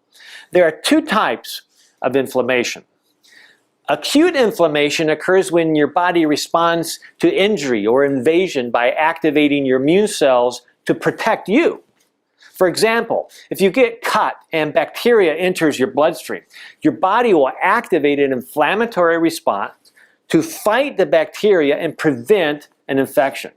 There are two types of inflammation. Acute inflammation occurs when your body responds to injury or invasion by activating your immune cells to protect you. For example, if you get cut and bacteria enters your bloodstream, your body will activate an inflammatory response to fight the bacteria and prevent an infection.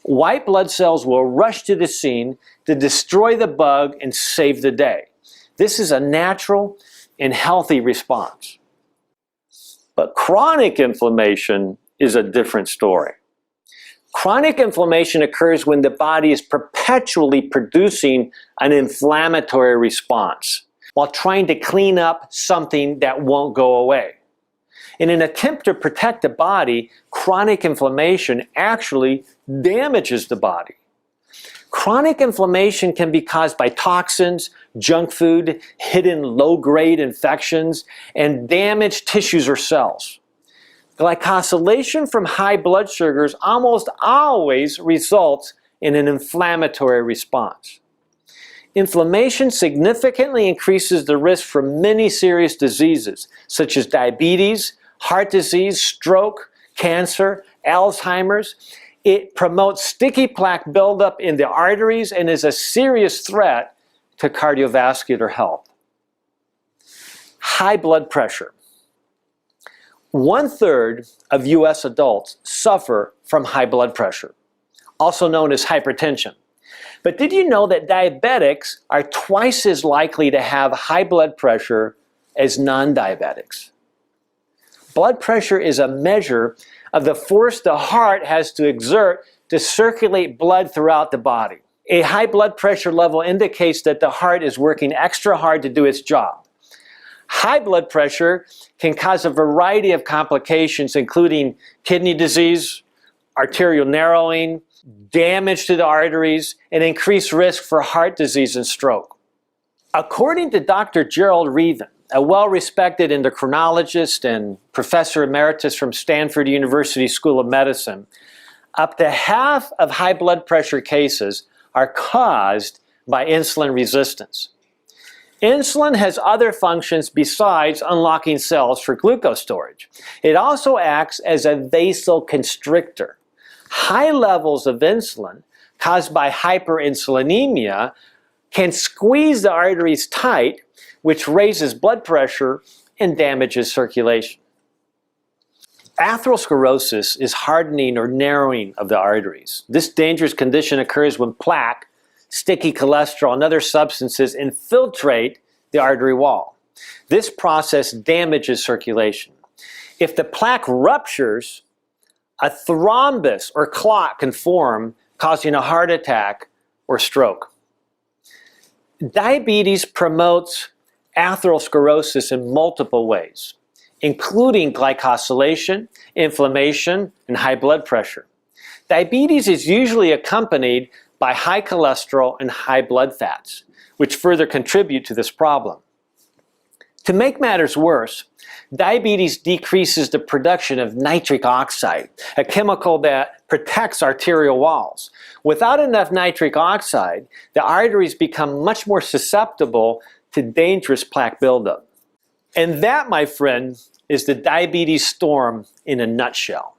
White blood cells will rush to the scene to destroy the bug and save the day. This is a natural and healthy response. But chronic inflammation is a different story. Chronic inflammation occurs when the body is perpetually producing an inflammatory response while trying to clean up something that won't go away. In an attempt to protect the body, chronic inflammation actually damages the body. Chronic inflammation can be caused by toxins, junk food, hidden low-grade infections, and damaged tissues or cells. Glycosylation from high blood sugars almost always results in an inflammatory response. Inflammation significantly increases the risk for many serious diseases, such as diabetes, heart disease, stroke, cancer, Alzheimer's. It promotes sticky plaque buildup in the arteries and is a serious threat to cardiovascular health. High blood pressure. 1/3 of US adults suffer from high blood pressure, also known as hypertension. But did you know that diabetics are twice as likely to have high blood pressure as non-diabetics? Blood pressure is a measure of the force the heart has to exert to circulate blood throughout the body. A high blood pressure level indicates that the heart is working extra hard to do its job. High blood pressure can cause a variety of complications, including kidney disease, arterial narrowing, damage to the arteries, and increased risk for heart disease and stroke. According to Dr. Gerald Reaven, a well-respected endocrinologist and professor emeritus from Stanford University School of Medicine, up to half of high blood pressure cases are caused by insulin resistance. Insulin has other functions besides unlocking cells for glucose storage. It also acts as a vasoconstrictor. High levels of insulin caused by hyperinsulinemia can squeeze the arteries tight, which raises blood pressure and damages circulation. Atherosclerosis is hardening or narrowing of the arteries. This dangerous condition occurs when plaque, sticky cholesterol, and other substances infiltrate the artery wall. This process damages circulation. If the plaque ruptures, a thrombus or clot can form, causing a heart attack or stroke. Diabetes promotes atherosclerosis in multiple ways, including glycosylation, inflammation, and high blood pressure. Diabetes is usually accompanied by high cholesterol and high blood fats, which further contribute to this problem. To make matters worse, diabetes decreases the production of nitric oxide, a chemical that protects arterial walls. Without enough nitric oxide, the arteries become much more susceptible to dangerous plaque buildup. And that, my friend, is the diabetes storm in a nutshell.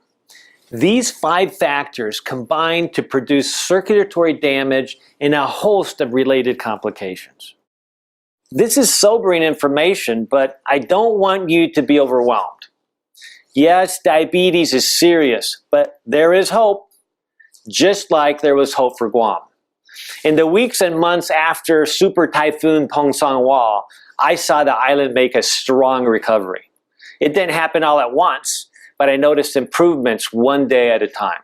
These 5 factors combine to produce circulatory damage and a host of related complications. This is sobering information, but I don't want you to be overwhelmed. Yes, diabetes is serious, but there is hope, just like there was hope for Guam. In the weeks and months after Super Typhoon Pongsonghua, I saw the island make a strong recovery. It didn't happen all at once, but I noticed improvements one day at a time.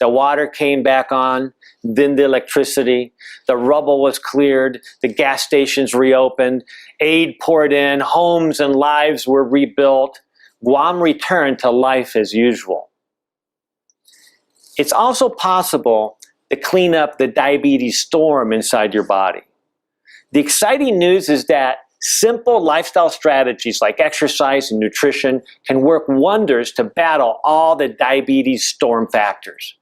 The water came back on, then the electricity, the rubble was cleared, the gas stations reopened, aid poured in, homes and lives were rebuilt. Guam returned to life as usual. It's also possible to clean up the diabetes storm inside your body. The exciting news is that simple lifestyle strategies like exercise and nutrition can work wonders to battle all the diabetes storm factors.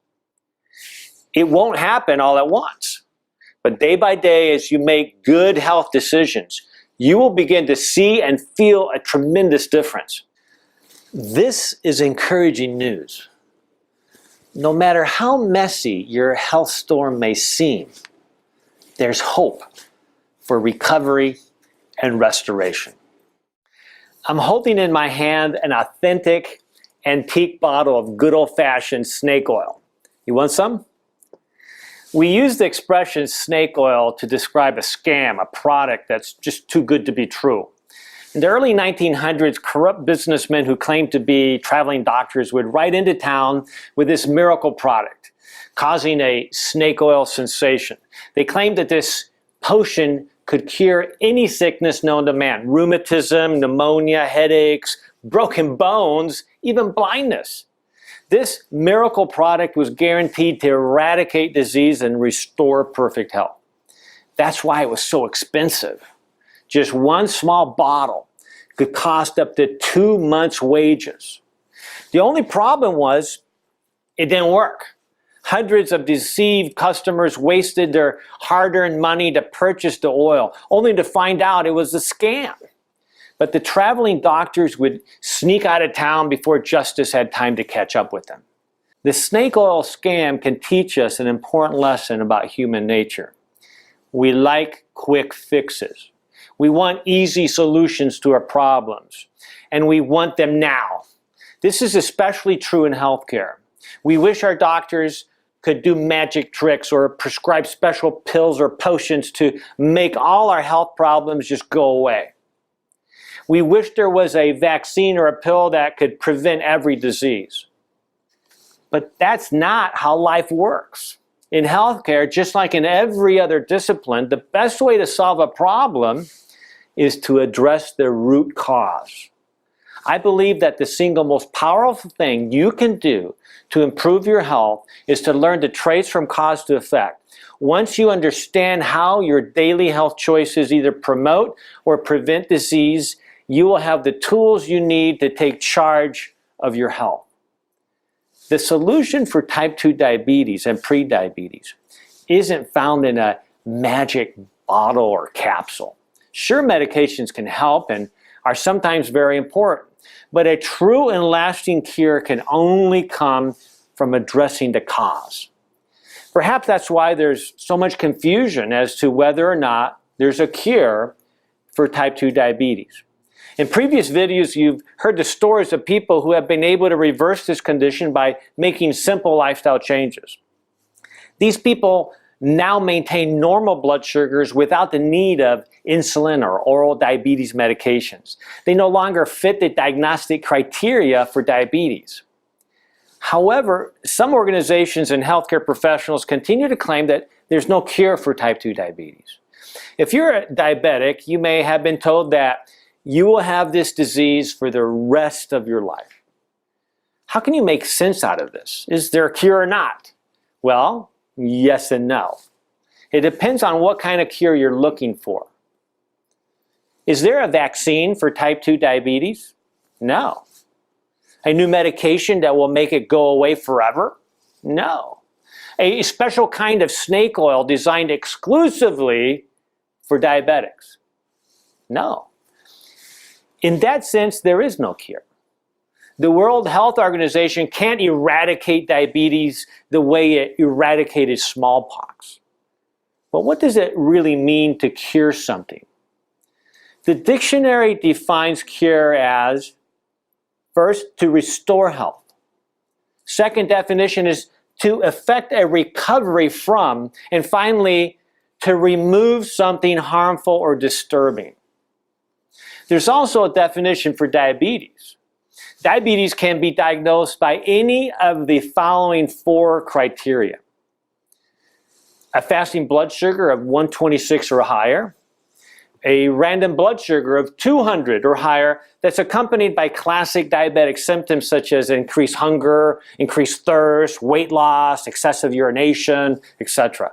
It won't happen all at once, but day by day, as you make good health decisions, you will begin to see and feel a tremendous difference. This is encouraging news. No matter how messy your health storm may seem, there's hope for recovery and restoration. I'm holding in my hand an authentic, antique bottle of good old-fashioned snake oil. You want some? We use the expression snake oil to describe a scam, a product that's just too good to be true. In the early 1900s, corrupt businessmen who claimed to be traveling doctors would ride into town with this miracle product, causing a snake oil sensation. They claimed that this potion could cure any sickness known to man: rheumatism, pneumonia, headaches, broken bones, even blindness. This miracle product was guaranteed to eradicate disease and restore perfect health. That's why it was so expensive. Just one small bottle could cost up to 2 months' wages. The only problem was it didn't work. Hundreds of deceived customers wasted their hard-earned money to purchase the oil, only to find out it was a scam. But the traveling doctors would sneak out of town before justice had time to catch up with them. The snake oil scam can teach us an important lesson about human nature. We like quick fixes. We want easy solutions to our problems, and we want them now. This is especially true in healthcare. We wish our doctors could do magic tricks or prescribe special pills or potions to make all our health problems just go away. We wish there was a vaccine or a pill that could prevent every disease. But that's not how life works. In healthcare, just like in every other discipline, the best way to solve a problem is to address the root cause. I believe that the single most powerful thing you can do to improve your health is to learn to trace from cause to effect. Once you understand how your daily health choices either promote or prevent disease, you will have the tools you need to take charge of your health. The solution for type 2 diabetes and prediabetes isn't found in a magic bottle or capsule. Sure, medications can help and are sometimes very important, but a true and lasting cure can only come from addressing the cause. Perhaps that's why there's so much confusion as to whether or not there's a cure for type 2 diabetes. In previous videos, you've heard the stories of people who have been able to reverse this condition by making simple lifestyle changes. These people now maintain normal blood sugars without the need of insulin or oral diabetes medications. They no longer fit the diagnostic criteria for diabetes. However, some organizations and healthcare professionals continue to claim that there's no cure for type 2 diabetes. If you're a diabetic, you may have been told that you will have this disease for the rest of your life. How can you make sense out of this? Is there a cure or not? Well, yes and no. It depends on what kind of cure you're looking for. Is there a vaccine for type 2 diabetes? No. A new medication that will make it go away forever? No. A special kind of snake oil designed exclusively for diabetics? No. In that sense, there is no cure. The World Health Organization can't eradicate diabetes the way it eradicated smallpox. But what does it really mean to cure something? The dictionary defines cure as, first, to restore health. Second definition is to effect a recovery from, and finally, to remove something harmful or disturbing. There's also a definition for diabetes. Diabetes can be diagnosed by any of the following 4 criteria. A fasting blood sugar of 126 or higher, a random blood sugar of 200 or higher that's accompanied by classic diabetic symptoms such as increased hunger, increased thirst, weight loss, excessive urination, etc.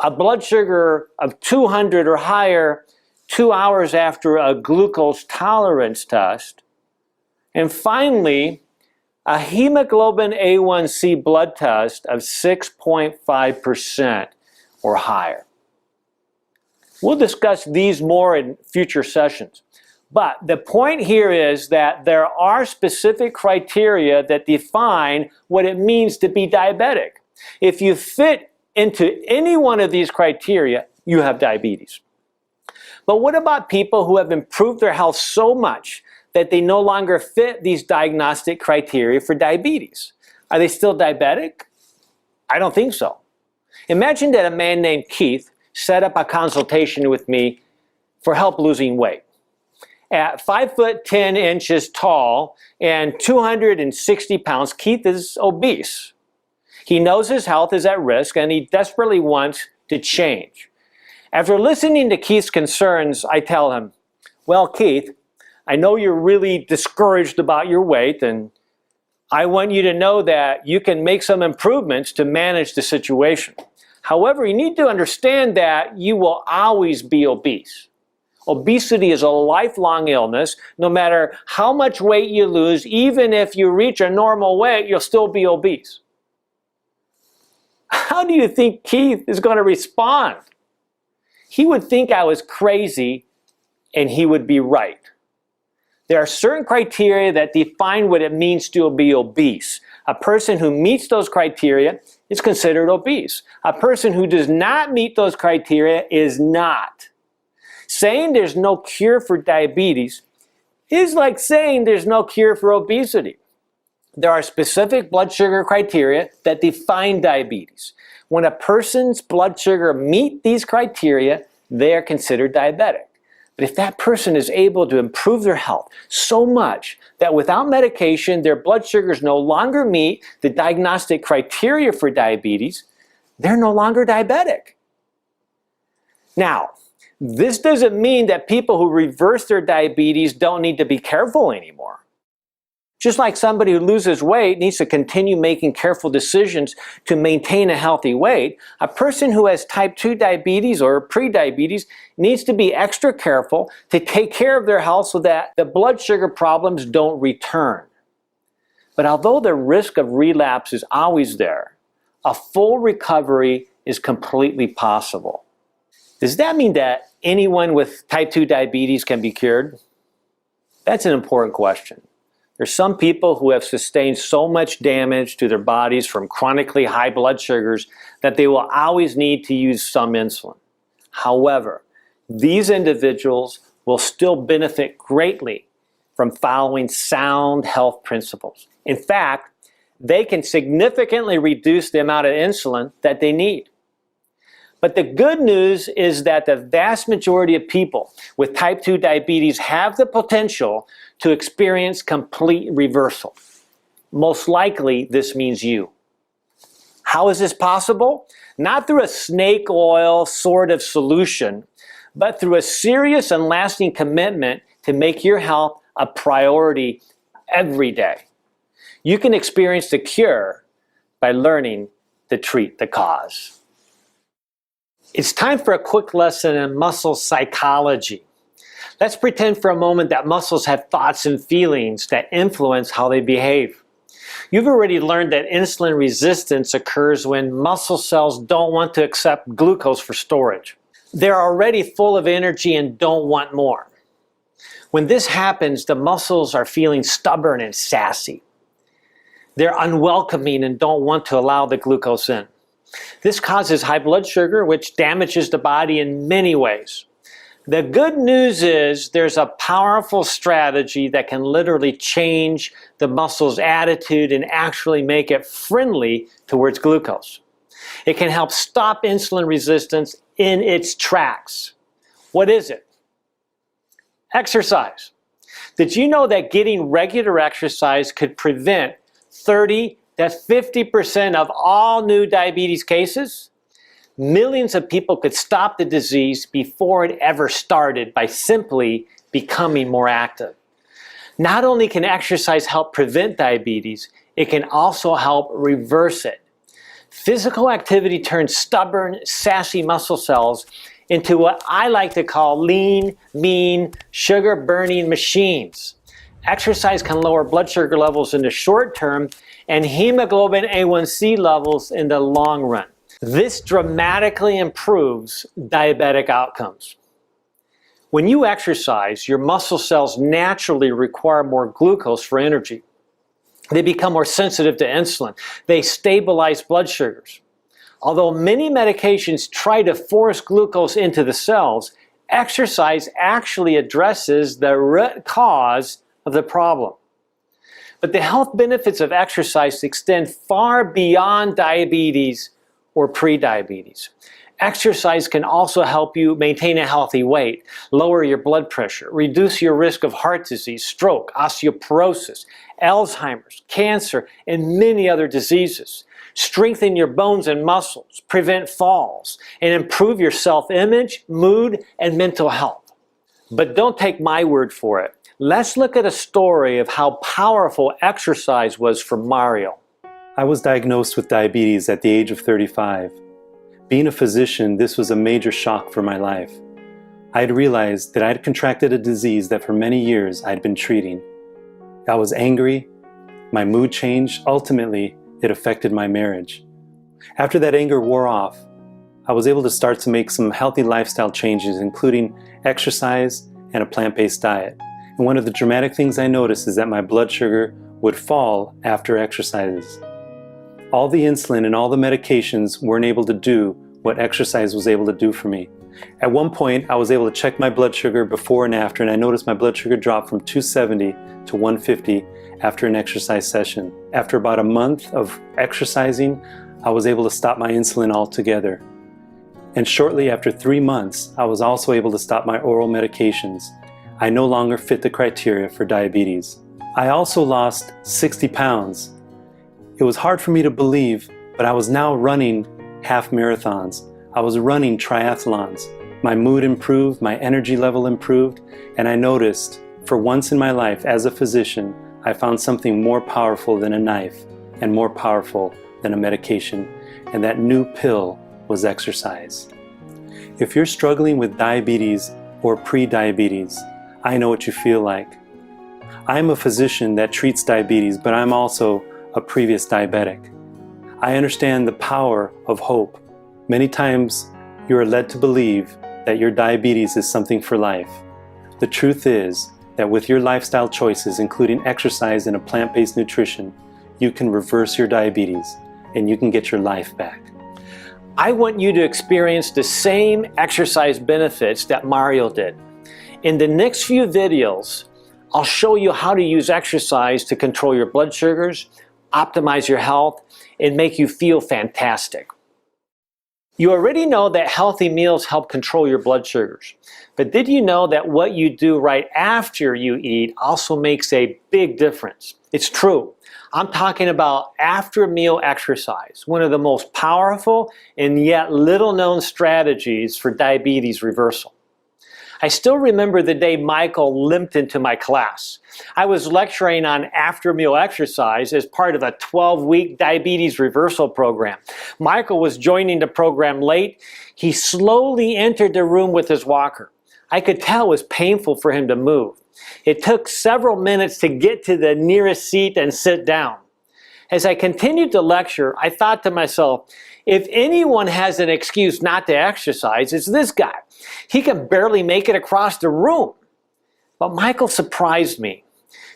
A blood sugar of 200 or higher 2 hours after a glucose tolerance test. And finally, a hemoglobin A1C blood test of 6.5% or higher. We'll discuss these more in future sessions. But the point here is that there are specific criteria that define what it means to be diabetic. If you fit into any one of these criteria, you have diabetes. But what about people who have improved their health so much that they no longer fit these diagnostic criteria for diabetes? Are they still diabetic? I don't think so. Imagine that a man named Keith set up a consultation with me for help losing weight. At 5 foot 10 inches tall and 260 pounds, Keith is obese. He knows his health is at risk and he desperately wants to change. After listening to Keith's concerns, I tell him, well, Keith, I know you're really discouraged about your weight, and I want you to know that you can make some improvements to manage the situation. However, you need to understand that you will always be obese. Obesity is a lifelong illness. No matter how much weight you lose, even if you reach a normal weight, you'll still be obese. How do you think Keith is going to respond? He would think I was crazy, and he would be right. There are certain criteria that define what it means to be obese. A person who meets those criteria is considered obese. A person who does not meet those criteria is not. Saying there's no cure for diabetes is like saying there's no cure for obesity. There are specific blood sugar criteria that define diabetes. When a person's blood sugar meets these criteria, they are considered diabetic. But if that person is able to improve their health so much that without medication, their blood sugars no longer meet the diagnostic criteria for diabetes, they're no longer diabetic. Now, this doesn't mean that people who reverse their diabetes don't need to be careful anymore. Just like somebody who loses weight needs to continue making careful decisions to maintain a healthy weight, a person who has type 2 diabetes or prediabetes needs to be extra careful to take care of their health so that the blood sugar problems don't return. But although the risk of relapse is always there, a full recovery is completely possible. Does that mean that anyone with type 2 diabetes can be cured? That's an important question. There's some people who have sustained so much damage to their bodies from chronically high blood sugars that they will always need to use some insulin. However, these individuals will still benefit greatly from following sound health principles. In fact, they can significantly reduce the amount of insulin that they need. But the good news is that the vast majority of people with type 2 diabetes have the potential to experience complete reversal. Most likely, this means you. How is this possible? Not through a snake oil sort of solution, but through a serious and lasting commitment to make your health a priority every day. You can experience the cure by learning to treat the cause. It's time for a quick lesson in muscle psychology. Let's pretend for a moment that muscles have thoughts and feelings that influence how they behave. You've already learned that insulin resistance occurs when muscle cells don't want to accept glucose for storage. They're already full of energy and don't want more. When this happens, the muscles are feeling stubborn and sassy. They're unwelcoming and don't want to allow the glucose in. This causes high blood sugar, which damages the body in many ways. The good news is there's a powerful strategy that can literally change the muscle's attitude and actually make it friendly towards glucose. It can help stop insulin resistance in its tracks. What is it? Exercise. Did you know that getting regular exercise could prevent 30 to 50% of all new diabetes cases? Millions of people could stop the disease before it ever started by simply becoming more active. Not only can exercise help prevent diabetes, it can also help reverse it. Physical activity turns stubborn, sassy muscle cells into what I like to call lean, mean, sugar-burning machines. Exercise can lower blood sugar levels in the short term and hemoglobin A1C levels in the long run. This dramatically improves diabetic outcomes. When you exercise, your muscle cells naturally require more glucose for energy. They become more sensitive to insulin. They stabilize blood sugars. Although many medications try to force glucose into the cells, exercise actually addresses the root cause of the problem. But the health benefits of exercise extend far beyond diabetes or prediabetes. Exercise can also help you maintain a healthy weight, lower your blood pressure, reduce your risk of heart disease, stroke, osteoporosis, Alzheimer's, cancer, and many other diseases. Strengthen your bones and muscles, prevent falls, and improve your self-image, mood, and mental health. But don't take my word for it. Let's look at a story of how powerful exercise was for Mario. I was diagnosed with diabetes at the age of 35. Being a physician, this was a major shock for my life. I had realized that I had contracted a disease that for many years I had been treating. I was angry, my mood changed, ultimately it affected my marriage. After that anger wore off, I was able to start to make some healthy lifestyle changes, including exercise and a plant-based diet. And one of the dramatic things I noticed is that my blood sugar would fall after exercises. All the insulin and all the medications weren't able to do what exercise was able to do for me. At one point, I was able to check my blood sugar before and after, and I noticed my blood sugar dropped from 270 to 150 after an exercise session. After about a month of exercising, I was able to stop my insulin altogether. And shortly after 3 months, I was also able to stop my oral medications. I no longer fit the criteria for diabetes. I also lost 60 pounds. It was hard for me to believe, but I was now running half marathons. I was running triathlons. My mood improved, my energy level improved, and I noticed, for once in my life as a physician, I found something more powerful than a knife and more powerful than a medication, and that new pill was exercise. If you're struggling with diabetes or pre-diabetes, I know what you feel like. I'm a physician that treats diabetes, but I'm also a previous diabetic. I understand the power of hope. Many times you are led to believe that your diabetes is something for life. The truth is that with your lifestyle choices, including exercise and a plant-based nutrition, you can reverse your diabetes and you can get your life back. I want you to experience the same exercise benefits that Mario did. In the next few videos, I'll show you how to use exercise to control your blood sugars, optimize your health, and make you feel fantastic. You already know that healthy meals help control your blood sugars. But did you know that what you do right after you eat also makes a big difference? It's true. I'm talking about after-meal exercise, one of the most powerful and yet little-known strategies for diabetes reversal. I still remember the day Michael limped into my class. I was lecturing on after-meal exercise as part of a 12-week diabetes reversal program. Michael was joining the program late. He slowly entered the room with his walker. I could tell it was painful for him to move. It took several minutes to get to the nearest seat and sit down. As I continued to lecture, I thought to myself, if anyone has an excuse not to exercise, it's this guy. He can barely make it across the room. But Michael surprised me.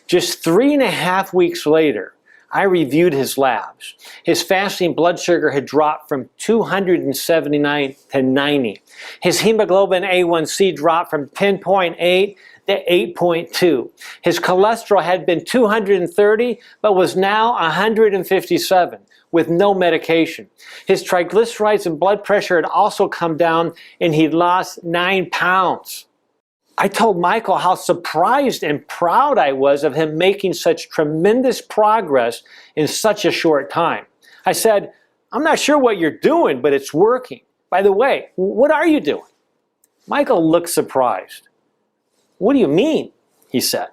Just 3.5 weeks later, I reviewed his labs. His fasting blood sugar had dropped from 279 to 90. His hemoglobin A1C dropped from 10.8 to 8.2. His cholesterol had been 230, but was now 157 with no medication. His triglycerides and blood pressure had also come down, and he'd lost 9 pounds. I told Michael how surprised and proud I was of him making such tremendous progress in such a short time. I said, I'm not sure what you're doing, but it's working. By the way, what are you doing? Michael looked surprised. What do you mean? He said.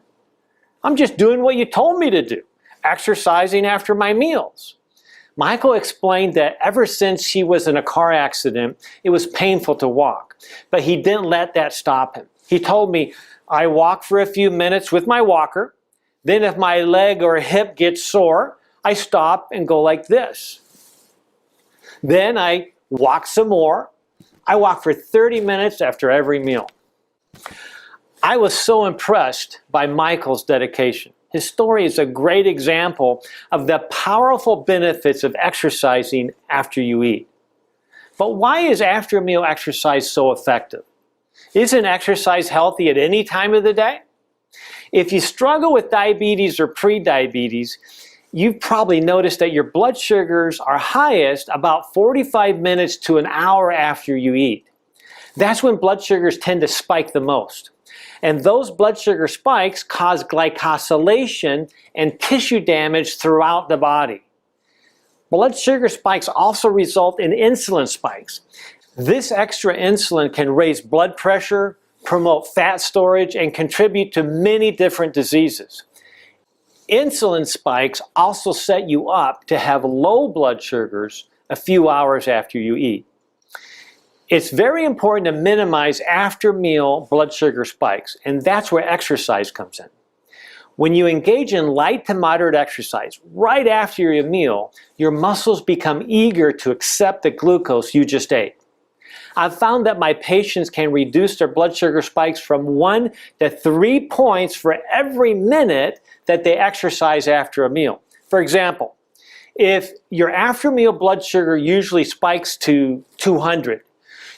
I'm just doing what you told me to do, exercising after my meals. Michael explained that ever since he was in a car accident, it was painful to walk, but he didn't let that stop him. He told me, I walk for a few minutes with my walker, then if my leg or hip gets sore, I stop and go like this. Then I walk some more. I walk for 30 minutes after every meal. I was so impressed by Michael's dedication. His story is a great example of the powerful benefits of exercising after you eat. But why is after-meal exercise so effective? Isn't exercise healthy at any time of the day? If you struggle with diabetes or pre-diabetes, you've probably noticed that your blood sugars are highest about 45 minutes to an hour after you eat. That's when blood sugars tend to spike the most. And those blood sugar spikes cause glycosylation and tissue damage throughout the body. Blood sugar spikes also result in insulin spikes. This extra insulin can raise blood pressure, promote fat storage, and contribute to many different diseases. Insulin spikes also set you up to have low blood sugars a few hours after you eat. It's very important to minimize after-meal blood sugar spikes, and that's where exercise comes in. When you engage in light to moderate exercise right after your meal, your muscles become eager to accept the glucose you just ate. I've found that my patients can reduce their blood sugar spikes from 1 to 3 points for every minute that they exercise after a meal. For example, if your after-meal blood sugar usually spikes to 200,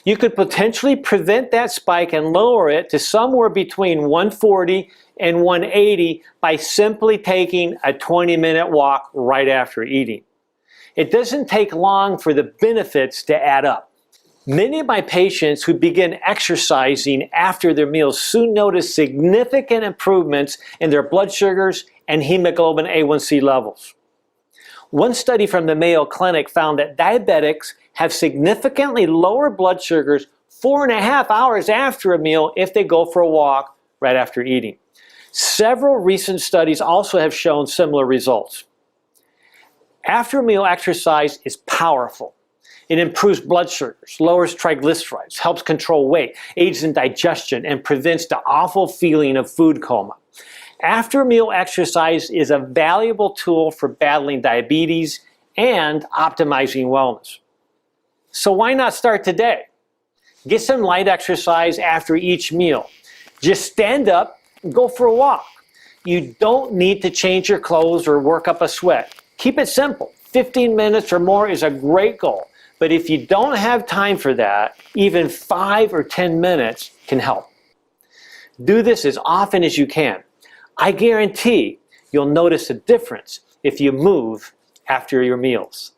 you could potentially prevent that spike and lower it to somewhere between 140 and 180 by simply taking a 20-minute walk right after eating. It doesn't take long for the benefits to add up. Many of my patients who begin exercising after their meals soon notice significant improvements in their blood sugars and hemoglobin A1C levels. One study from the Mayo Clinic found that diabetics have significantly lower blood sugars 4.5 hours after a meal if they go for a walk right after eating. Several recent studies also have shown similar results. After meal exercise is powerful. It improves blood sugars, lowers triglycerides, helps control weight, aids in digestion, and prevents the awful feeling of food coma. After meal exercise is a valuable tool for battling diabetes and optimizing wellness. So why not start today? Get some light exercise after each meal. Just stand up and go for a walk. You don't need to change your clothes or work up a sweat. Keep it simple. 15 minutes or more is a great goal. But if you don't have time for that, even 5 or 10 minutes can help. Do this as often as you can. I guarantee you'll notice a difference if you move after your meals.